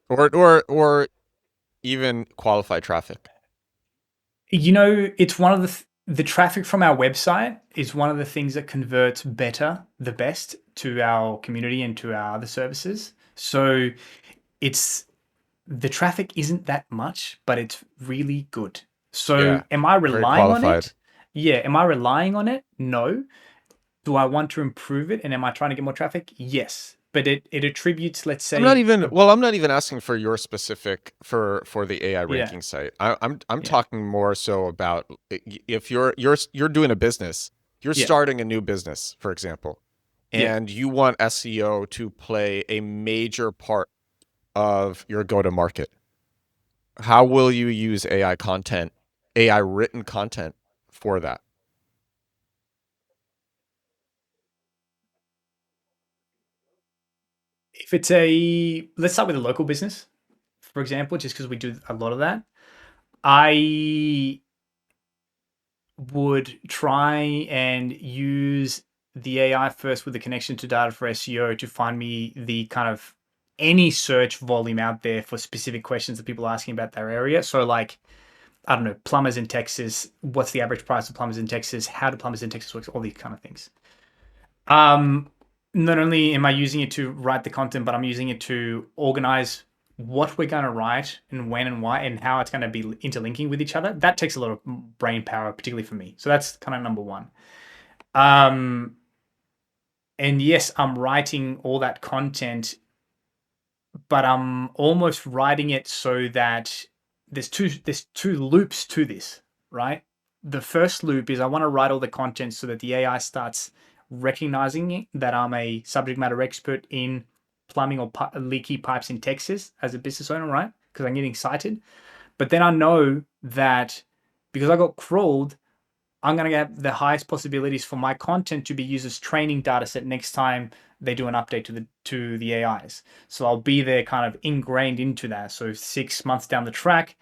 or even qualified traffic. It's one of the traffic from our website is one of the things that converts the best to our community and to our other services. So it's the traffic isn't that much, but it's really good. So Yeah, am I very relying on qualified. it? Yeah. Am I relying on it? No. Do I want to improve it? And am I trying to get more traffic? Yes. But it attributes, let's I'm not say, even well. I'm not even asking for your specific for the AI yeah, ranking site. I'm yeah, talking more so about if you're doing a business, you're yeah, starting a new business, for example, yeah. and you want SEO to play a major part of your go-to-market. How will you use AI content, AI written content for that? If let's start with a local business, for example, just because we do a lot of that. I would try and use the AI first with the connection to data for SEO to find me the kind of any search volume out there for specific questions that people are asking about their area. So, like, I don't know, plumbers in Texas, what's the average price of plumbers in Texas? How do plumbers in Texas work? All these kind of things. Um, Not only am I using it to write the content, but I'm using it to organize what we're going to write and when and why and how it's going to be interlinking with each other. That takes a lot of brain power, particularly for me. So that's kind of number one. Um, and yes, I'm writing all that content, but I'm almost writing it so that there's two loops to this, right? The first loop is I want to write all the content so that the AI starts recognizing that I'm a subject matter expert in plumbing or leaky pipes in Texas as a business owner, right? Because I'm getting excited. But then I know that because I got crawled, I'm going to get the highest possibilities for my content to be used as training data set next time they do an update to the AIs. So I'll be there kind of ingrained into that. So 6 months down the track,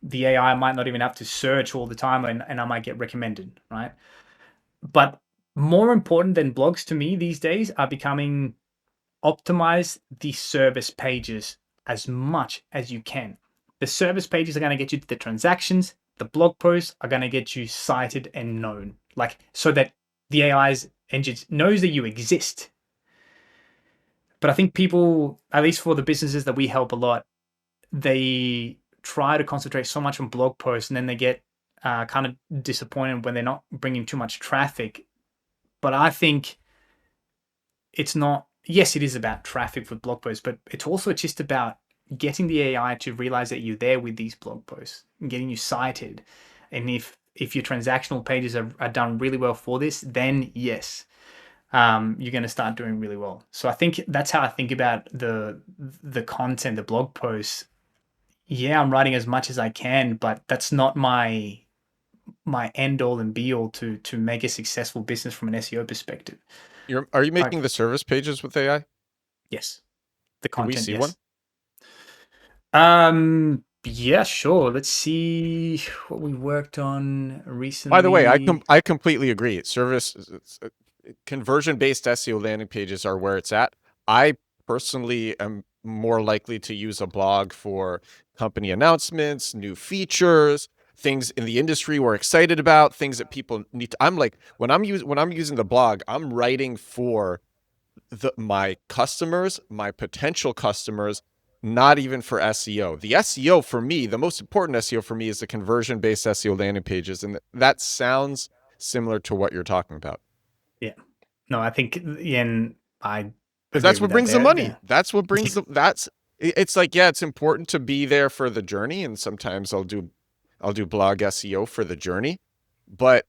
the AI might not even have to search all the time and I might get recommended, right? But more important than blogs to me these days are becoming optimize the service pages as much as you can. The service pages are going to get you to the transactions. The blog posts are going to get you cited and known, like so that the AI's engine knows that you exist. But I think people, at least for the businesses that we help a lot, they try to concentrate so much on blog posts and then they get kind of disappointed when they're not bringing too much traffic. But I think it's not, yes, it is about traffic for blog posts, but it's also just about getting the AI to realize that you're there with these blog posts and getting you cited. And if your transactional pages are done really well for this, then yes, you're going to start doing really well. So I think that's how I think about the content, the blog posts. Yeah, I'm writing as much as I can, but that's not my end all and be all to make a successful business from an SEO perspective. Are you Like, making the service pages with AI? yes, the Can we content, see one? yes. Yeah, sure. Let's see what we worked on By the way, recently. I completely agree. Conversion based SEO landing pages are where it's at. I personally am more likely to use a blog for company announcements, new features, things in the industry we're excited about, things that people need to, I'm like when I'm using the blog, I'm writing for my customers, my potential customers, not even for SEO. The SEO for me, the most important SEO for me is the conversion based SEO landing pages. And that sounds similar to what you're talking about. Yeah. No, I think, yeah, and I Because agree that's with what that brings the there. money. There. That's what brings it's like, yeah, it's important to be there for the journey. And sometimes I'll do blog SEO for the journey, but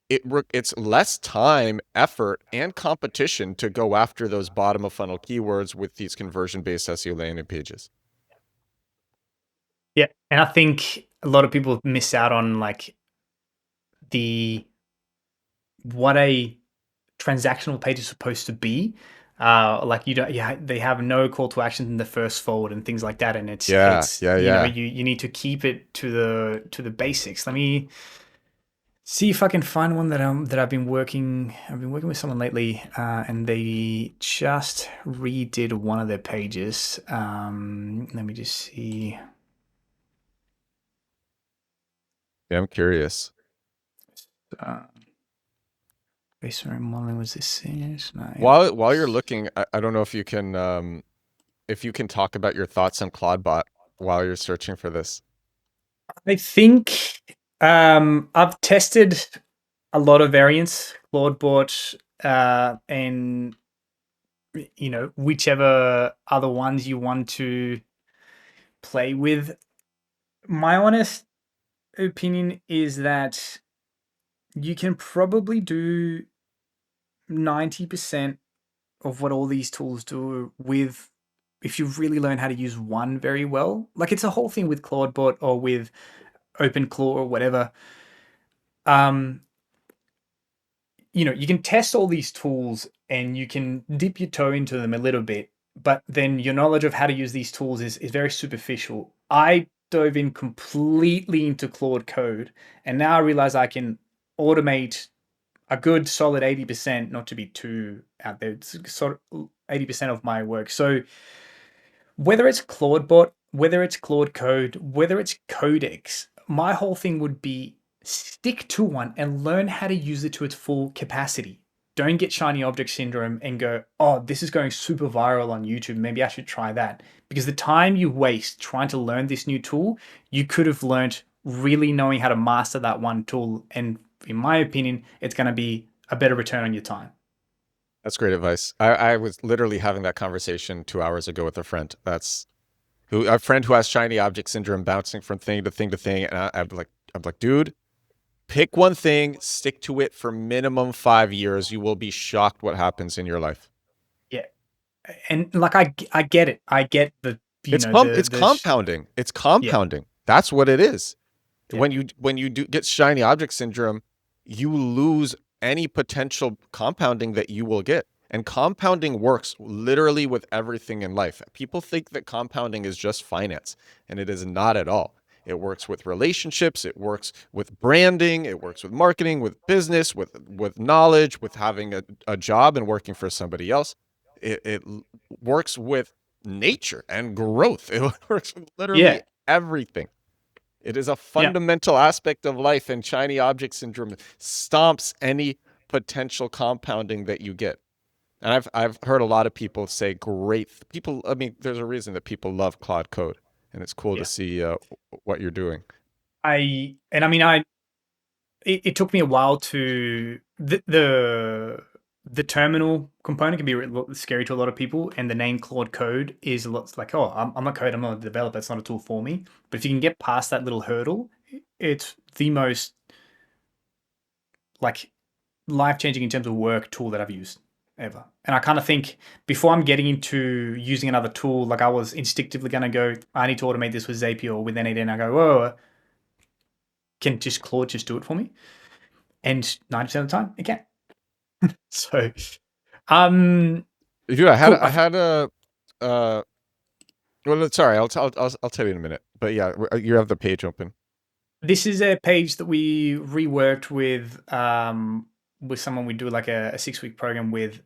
it's less time, effort, and competition to go after those bottom of funnel keywords with these conversion based SEO landing pages. Yeah. And I think a lot of people miss out on like the what a transactional page is supposed to be. Like you don't, yeah, they have no call to action in the first fold and things like that. And Yeah, it's, yeah, you know, yeah. you need to keep it to the basics. Let me see if I can find one that I've been working with someone lately, and they just redid one of their pages. Let me just see. Yeah, I'm curious. Uh, Base modeling was this? No, yep. While you're looking, I don't know if you can talk about your thoughts on Claudebot while you're searching for this. I think I've tested a lot of variants, Claude bought, and whichever other ones you want to play with. My honest opinion is that you can probably do 90% of what all these tools do with if you really learn how to use one very well. Like it's a whole thing with Claudebot or with OpenClaw or whatever. Um, you can test all these tools and you can dip your toe into them a little bit, but then your knowledge of how to use these tools is very superficial. I dove in completely into Claude code, and now I realize I can automate a good solid 80%, not to be too out there, it's sort of 80% of my work. So whether it's Claudebot, whether it's Claude Code, whether it's Codex, my whole thing would be stick to one and learn how to use it to its full capacity. Don't get shiny object syndrome and go, oh, this is going super viral on YouTube. Maybe I should try that. Because the time you waste trying to learn this new tool, you could have learned really knowing how to master that one tool. And in my opinion, it's going to be a better return on your time. That's great advice. I was literally having that conversation 2 hours ago with a friend who has shiny object syndrome, bouncing from thing to thing to thing, and I'm like, dude, pick one thing, stick to it for minimum 5 years. You will be shocked what happens in your life. Yeah. And like I get it. I get the It's the compounding. It's yeah. compounding. That's what it is. Yeah. When you do get shiny object syndrome, you lose any potential compounding that you will get. And compounding works literally with everything in life. People think that compounding is just finance, and it is not at all. It works with relationships, it works with branding, it works with marketing, with business, with knowledge, with having a job and working for somebody else. It works with nature and growth. It works with literally Yeah. everything. It is a Yeah. fundamental aspect of life, and shiny object syndrome stomps any potential compounding that you get. And I've heard a lot of people say great people. I mean, there's a reason that people love Claude Code, and it's cool to Yeah. see what you're doing. I mean it took me a while to the terminal component can be scary to a lot of people, and the name Claude Code is a lot like, oh, I'm a code, I'm not a developer, it's not a tool for me. But if you can get past that little hurdle, it's the most like life changing in terms of work tool that I've used ever. And I kind of think before I'm getting into using another tool, like I was instinctively going to go, I need to automate this with Zapier or with N8, and I go, whoa, can just Claude just do it for me? And 90% of the time, it can. So, um, Dude, cool. I had a well, sorry, I'll tell you in a minute. But yeah, you have the page open. This is a page that we reworked with someone we do like a 6 week program with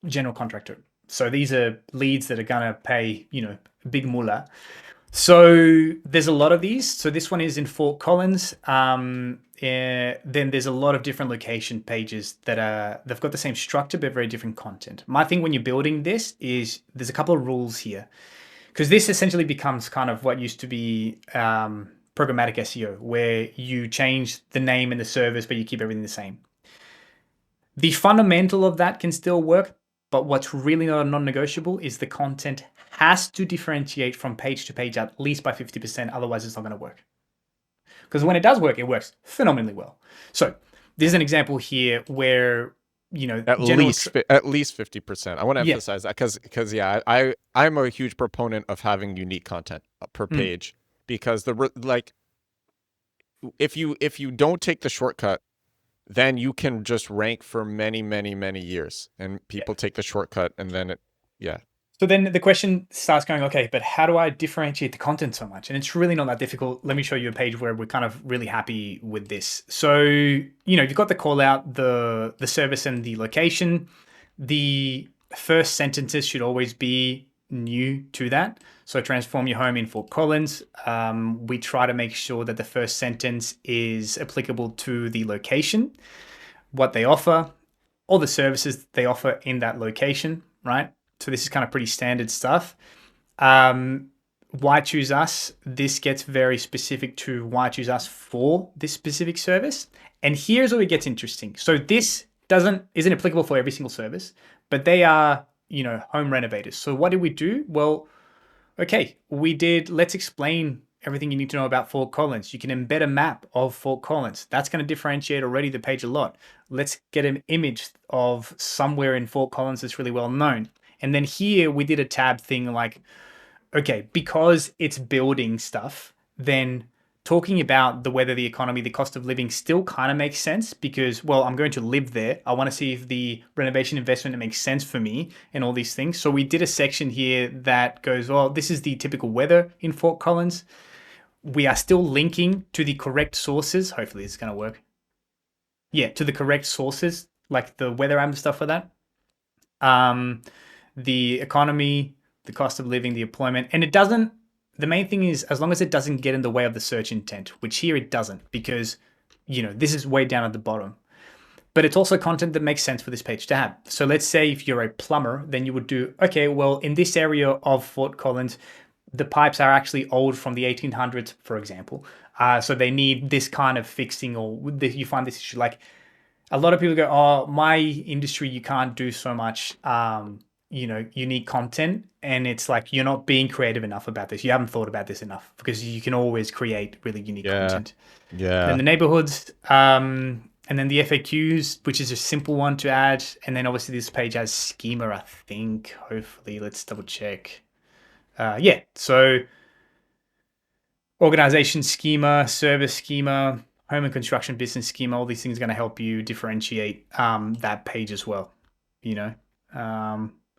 general contractor. So these are leads that are gonna pay, big moolah. So there's a lot of these. So this one is in Fort Collins. Then there's a lot of different location pages that they've got the same structure but very different content. My thing when you're building this is there's a couple of rules here, because this essentially becomes kind of what used to be programmatic SEO, where you change the name and the service but you keep everything the same. The fundamental of that can still work, but what's really not a non-negotiable is the content has to differentiate from page to page at least by 50%. Otherwise, it's not going to work. Because when it does work, it works phenomenally well. So there's an example here where, At least 50%. I want to yeah. emphasize that because yeah, I'm a huge proponent of having unique content per Mm, page, because if you don't take the shortcut, then you can just rank for many, many, many years, and Yeah. people take the shortcut, and then yeah. So then the question starts going, okay, but how do I differentiate the content so much? And it's really not that difficult. Let me show you a page where we're kind of really happy with this. So, you've got the call out, the service and the location. The first sentences should always be new to that. So transform your home in Fort Collins. We try to make sure that the first sentence is applicable to the location, what they offer, all the services they offer in that location, right? So this is kind of pretty standard stuff. Why choose us? This gets very specific to why choose us for this specific service. And here's where it gets interesting. So this isn't applicable for every single service, but they are, home renovators. So what did we do? Well, okay, let's explain everything you need to know about Fort Collins. You can embed a map of Fort Collins. That's going to differentiate already the page a lot. Let's get an image of somewhere in Fort Collins that's really well known. And then here we did a tab thing like, okay, because it's building stuff, then talking about the weather, the economy, the cost of living still kind of makes sense because, well, I'm going to live there. I want to see if the renovation investment makes sense for me and all these things. So we did a section here that goes, well, this is the typical weather in Fort Collins. We are still linking to the correct sources. Hopefully it's going to work. Yeah, to the correct sources, like the weather app and stuff for that. The economy, the cost of living, the employment, and the main thing is as long as it doesn't get in the way of the search intent, which here it doesn't because, this is way down at the bottom. But it's also content that makes sense for this page to have. So let's say if you're a plumber, then you would do, okay, well, in this area of Fort Collins, the pipes are actually old from the 1800s, for example. So they need this kind of fixing, or you find this issue. Like a lot of people go, oh, my industry, you can't do so much, unique content. And it's like, you're not being creative enough about this. You haven't thought about this enough because you can always create really unique content. Yeah. Then the neighborhoods, and then the FAQs, which is a simple one to add. And then obviously this page has schema, I think, hopefully. Let's double check. Yeah, so organization schema, service schema, home and construction business schema, all these things are going to help you differentiate that page as well,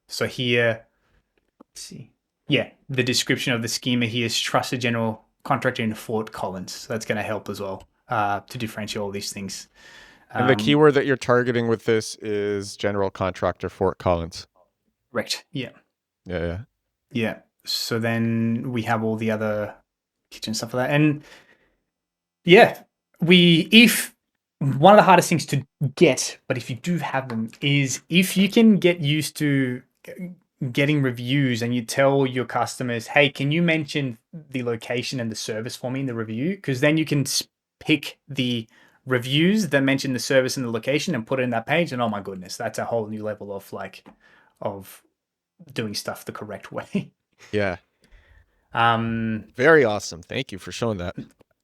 So here, let's see. Yeah, the description of the schema here is trusted general contractor in Fort Collins. So that's going to help as well to differentiate all these things. And the keyword that you're targeting with this is general contractor Fort Collins. Correct. Yeah. Yeah. Yeah. So then we have all the other kitchen stuff for that. And yeah, if one of the hardest things to get, but if you do have them, is if you can get used to getting reviews and you tell your customers, hey, can you mention the location and the service for me in the review? Because then you can pick the reviews that mention the service and the location and put it in that page. And oh my goodness, that's a whole new level of doing stuff the correct way. Yeah. Very awesome. Thank you for showing that.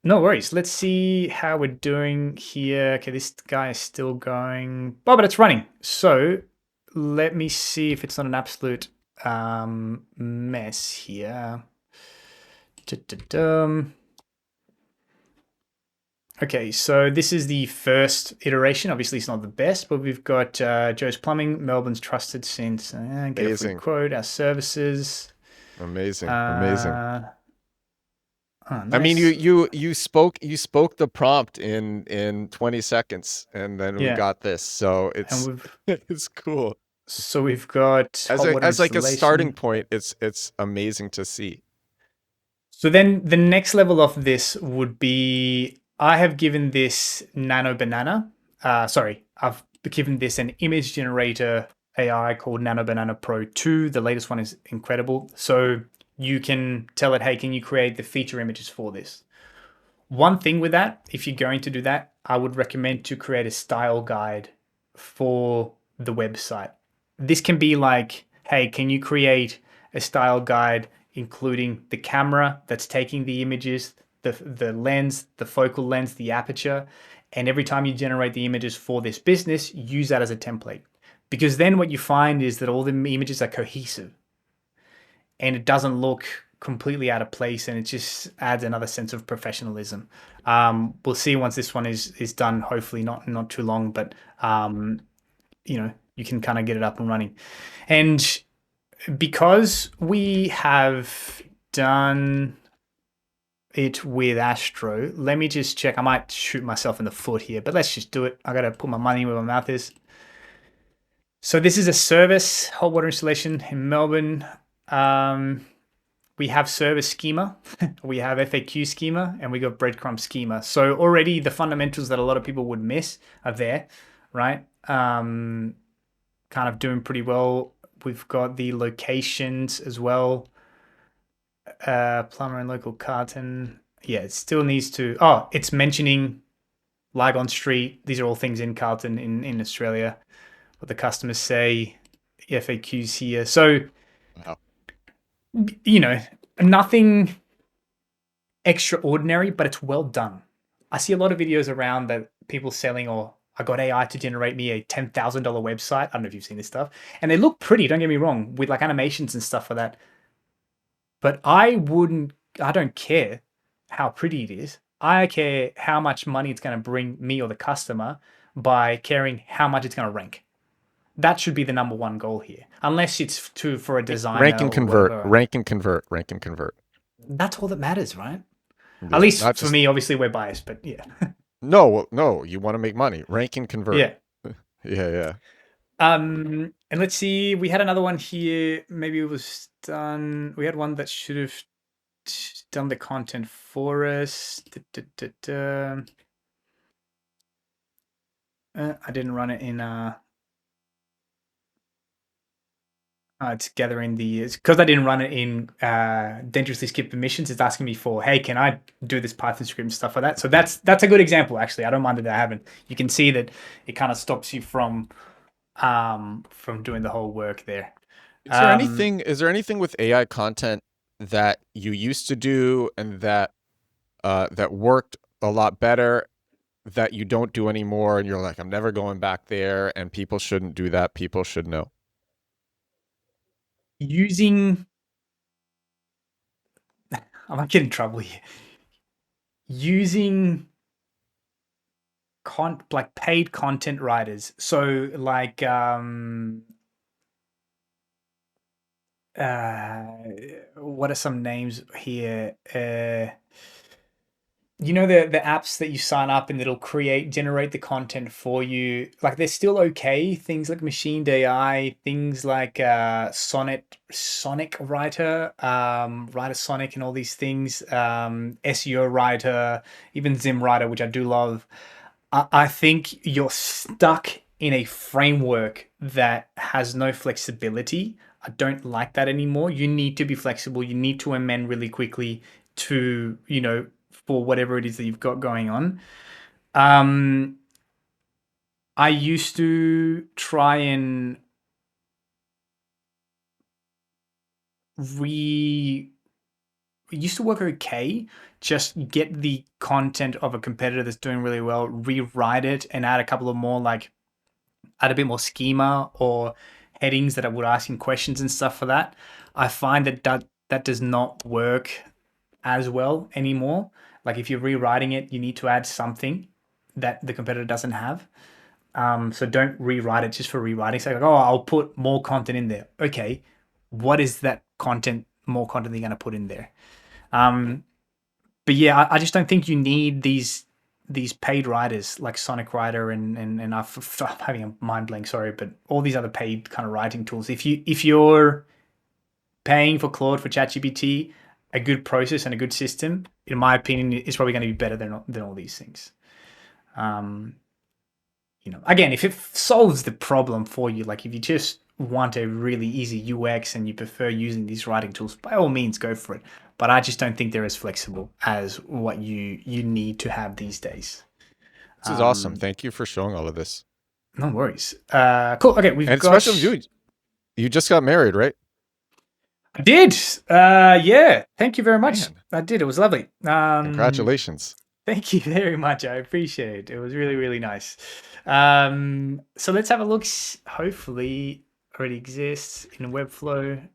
No worries. Let's see how we're doing here. Okay, this guy is still going. Oh, but it's running. So let me see if it's not an absolute mess here. Okay, so this is the first iteration. Obviously, it's not the best, but we've got Joe's Plumbing, Melbourne's trusted since. Get a free quote, our services. Amazing. Oh, nice. I mean, you spoke the prompt in 20 seconds, and then we got this. So it's it's cool. So we've got as like a starting point. It's amazing to see. So then the next level of this would be, I have given this Nano Banana. I've given this an image generator AI called Nano Banana Pro 2. The latest one is incredible. So you can tell it, hey, can you create the feature images for this? One thing with that, if you're going to do that, I would recommend to create a style guide for the website. This can be like, hey, can you create a style guide including the camera that's taking the images, the lens, the focal length, the aperture, and every time you generate the images for this business, use that as a template. Because then what you find is that all the images are cohesive and it doesn't look completely out of place, and it just adds another sense of professionalism. We'll see once this one is done. Hopefully, not too long, but you can kind of get it up and running. And because we have done it with Astro, let me just check. I might shoot myself in the foot here, but let's just do it. I got to put my money where my mouth is. So this is a service, hot water installation in Melbourne. We have service schema, we have FAQ schema, and we got breadcrumb schema. So already the fundamentals that a lot of people would miss are there, right? Kind of doing pretty well. We've got the locations as well. Plumber and local carton. Yeah, it still needs to. Oh, it's mentioning Lygon Street. These are all things in Carlton in Australia. What the customers say, FAQs here. So, Wow. Nothing extraordinary, but it's well done. I see a lot of videos around that people selling, or I got AI to generate me a $10,000 website. I don't know if you've seen this stuff. And they look pretty, don't get me wrong, with like animations and stuff for that. But I don't care how pretty it is. I care how much money it's going to bring me or the customer by caring how much it's going to rank. That should be the number one goal here, unless it's for a designer Rank and or convert, whatever. rank and convert, rank and convert. That's all that matters, right? Yeah, At least not for just me, obviously we're biased, but yeah. no. You want to make money. Rank and convert. Yeah. Yeah. And let's see, we had another one here. Maybe it was done. We had one that should have done the content for us. I didn't run it in it's gathering it's because I didn't run it in dangerously skip permissions. It's asking me for, hey, can I do this Python script and stuff like that? So that's a good example, actually. I don't mind that I haven't. You can see that it kind of stops you from doing the whole work there. Is there anything with AI content that you used to do and that worked a lot better that you don't do anymore, and you're like, I'm never going back there, and people shouldn't do that, people should know? Using, I might get in trouble here. Using like paid content writers. So like what are some names here? The apps that you sign up and it'll generate the content for you. Like they're still okay. Things like Machined AI, things like Sonic Writer, Writer Sonic, and all these things. SEO Writer, even Zim Writer, which I do love. I think you're stuck in a framework that has no flexibility. I don't like that anymore. You need to be flexible. You need to amend really quickly to, for whatever it is that you've got going on. I used to try and it used to work okay. Just get the content of a competitor that's doing really well, rewrite it, and add a couple of more, like add a bit more schema or headings that I would ask in questions and stuff for that. I find that does not work as well anymore. Like if you're rewriting it, you need to add something that the competitor doesn't have. So don't rewrite it just for rewriting. So like, oh, I'll put more content in there. Okay, what is that content, more content that you're going to put in there? But yeah, I just don't think you need these paid writers like Sonic Writer and I'm having a mind blank, sorry, but all these other paid kind of writing tools. If you're paying for Claude, for ChatGPT, a good process and a good system, in my opinion, is probably going to be better than all these things. Again, if it solves the problem for you, like if you just want a really easy UX and you prefer using these writing tools, by all means, go for it. But I just don't think they're as flexible as what you need to have these days. This is awesome. Thank you for showing all of this. No worries. Cool. Okay, and especially you just got married, right? I did. Yeah. Thank you very much. Man. I did. It was lovely. Congratulations. Thank you very much. I appreciate it. It was really, really nice. So let's have a look. Hopefully already exists in Webflow.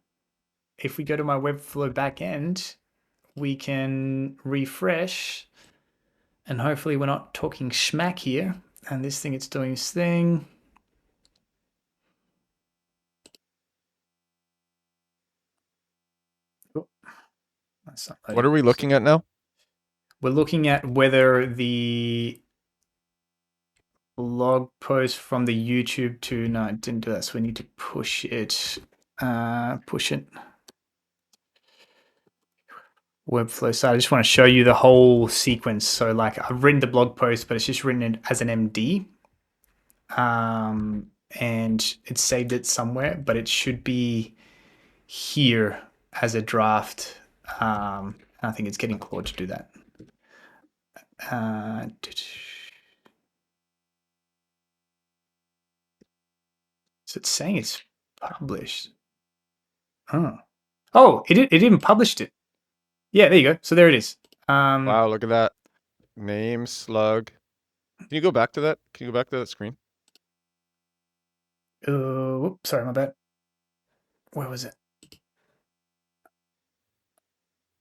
if we go to my Webflow backend, we can refresh, and hopefully we're not talking schmack here. And this thing, it's doing its thing. Oh, that's not What are we looking at now? We're looking at whether the blog post from the YouTube to, no, it didn't do that. So we need to push it. Push it. Webflow. So I just want to show you the whole sequence. So like I've written the blog post, but it's just written it as an MD. And it's saved it somewhere, but it should be here as a draft. I think it's getting Claude to do that. So it's saying it's published. Oh, it even published it. Yeah, there you go. So there it is. Wow, look at that. Name, slug. Can you go back to that? Can you go back to that screen? Whoops, sorry, my bad. Where was it?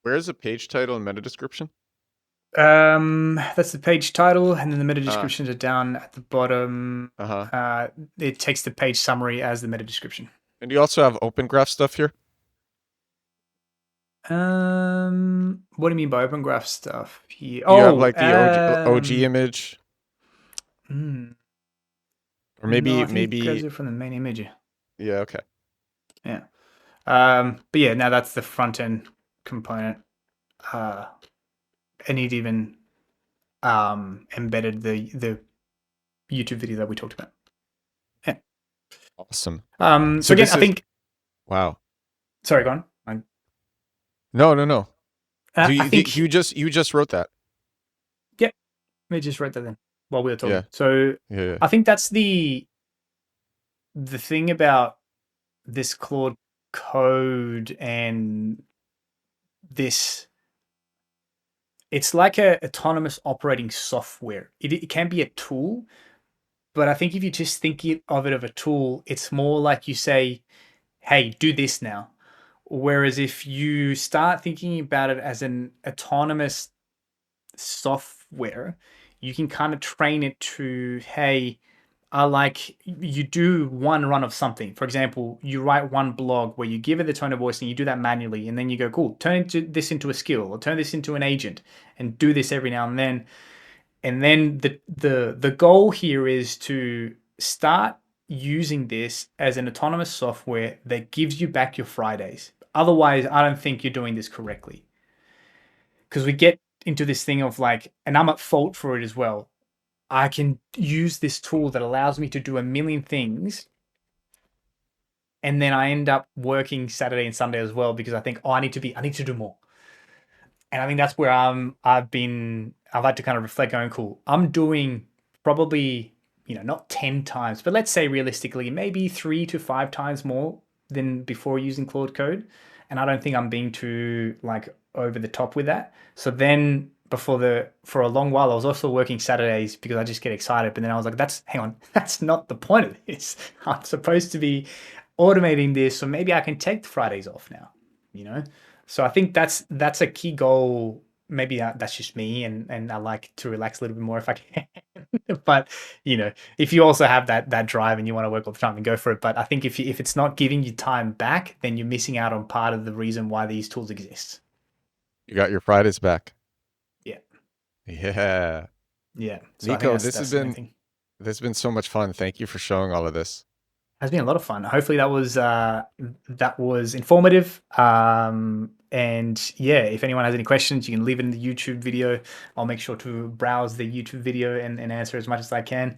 Where's the page title and meta description? That's the page title, and then the meta descriptions are down at the bottom. It takes the page summary as the meta description. And do you also have open graph stuff here? What do you mean by open graph stuff here? You have like the OG image, or maybe no, I think it goes from the main image. Yeah. Okay. Yeah. But yeah, now that's the front end component. And it even embedded the YouTube video that we talked about. Yeah. Awesome. So again, I think. Wow. Sorry, go on. No. I think you just wrote that. Yeah, we just wrote that then while we were talking. Yeah. So yeah. I think that's the thing about this Claude code and this. It's like a autonomous operating software. It can be a tool, but I think if you just think of it as a tool, it's more like you say, hey, do this now. Whereas if you start thinking about it as an autonomous software, you can kind of train it to, hey, you do one run of something. For example, you write one blog where you give it the tone of voice and you do that manually, and then you go, cool, turn this into a skill or turn this into an agent and do this every now and then. And then the goal here is to start using this as an autonomous software that gives you back your Fridays. Otherwise, I don't think you're doing this correctly. Because we get into this thing of like, and I'm at fault for it as well. I can use this tool that allows me to do a million things, and then I end up working Saturday and Sunday as well because I think, I need to do more. And I think that's where I've had to kind of reflect, going, cool, I'm doing probably, not 10 times, but let's say realistically, maybe 3 to 5 times more than before using Claude Code. And I don't think I'm being too like over the top with that. So then for a long while, I was also working Saturdays because I just get excited. But then I was like, hang on, that's not the point of this. I'm supposed to be automating this, so maybe I can take the Fridays off now, So I think that's a key goal. Maybe that's just me, and I like to relax a little bit more if I can. But if you also have that drive and you want to work all the time, then go for it. But I think if it's not giving you time back, then you're missing out on part of the reason why these tools exist. You got your Fridays back. Yeah. Yeah. Yeah. So Nico, this has been so much fun. Thank you for showing all of this. Has been a lot of fun. Hopefully that was informative. And yeah, if anyone has any questions, you can leave it in the YouTube video. I'll make sure to browse the YouTube video and answer as much as I can.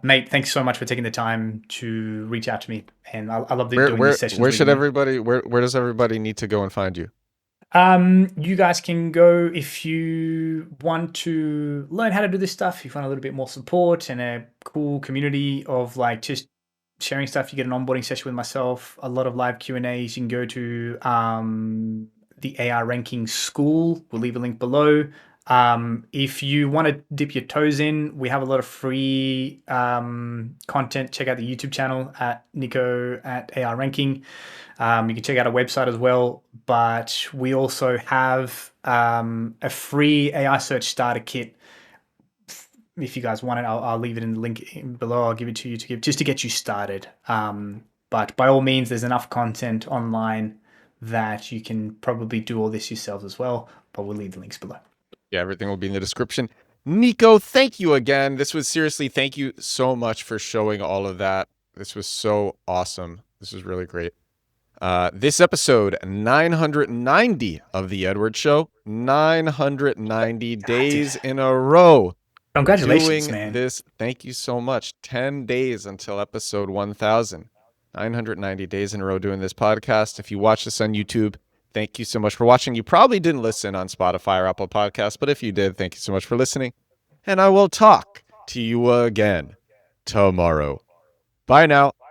Mate, thanks so much for taking the time to reach out to me. And I love doing these sessions. Where does everybody need to go and find you? You guys can go if you want to learn how to do this stuff. If you want a little bit more support and a cool community of like just sharing stuff, you get an onboarding session with myself, a lot of live Q&As. You can go to the AI Ranking School. We'll leave a link below. If you want to dip your toes in, we have a lot of free content. Check out the YouTube channel at Nico at AI Ranking. You can check out our website as well, but we also have a free AI search starter kit. If you guys want it, I'll leave it in the link below. I'll give it to you to give just to get you started. But by all means, there's enough content online that you can probably do all this yourselves as well. But we'll leave the links below. Yeah, everything will be in the description. Nico, thank you again. This was seriously, thank you so much for showing all of that. This was so awesome. This was really great. This episode 990 of the Edward Show, 990 days in a row. Congratulations, Doing man. this. Thank you so much. 10 days until episode 1000. 990 days in a row doing this podcast. If you watch this on YouTube, thank you so much for watching. You probably didn't listen on Spotify or Apple Podcasts, but if you did, thank you so much for listening. And I will talk to you again tomorrow. Bye now.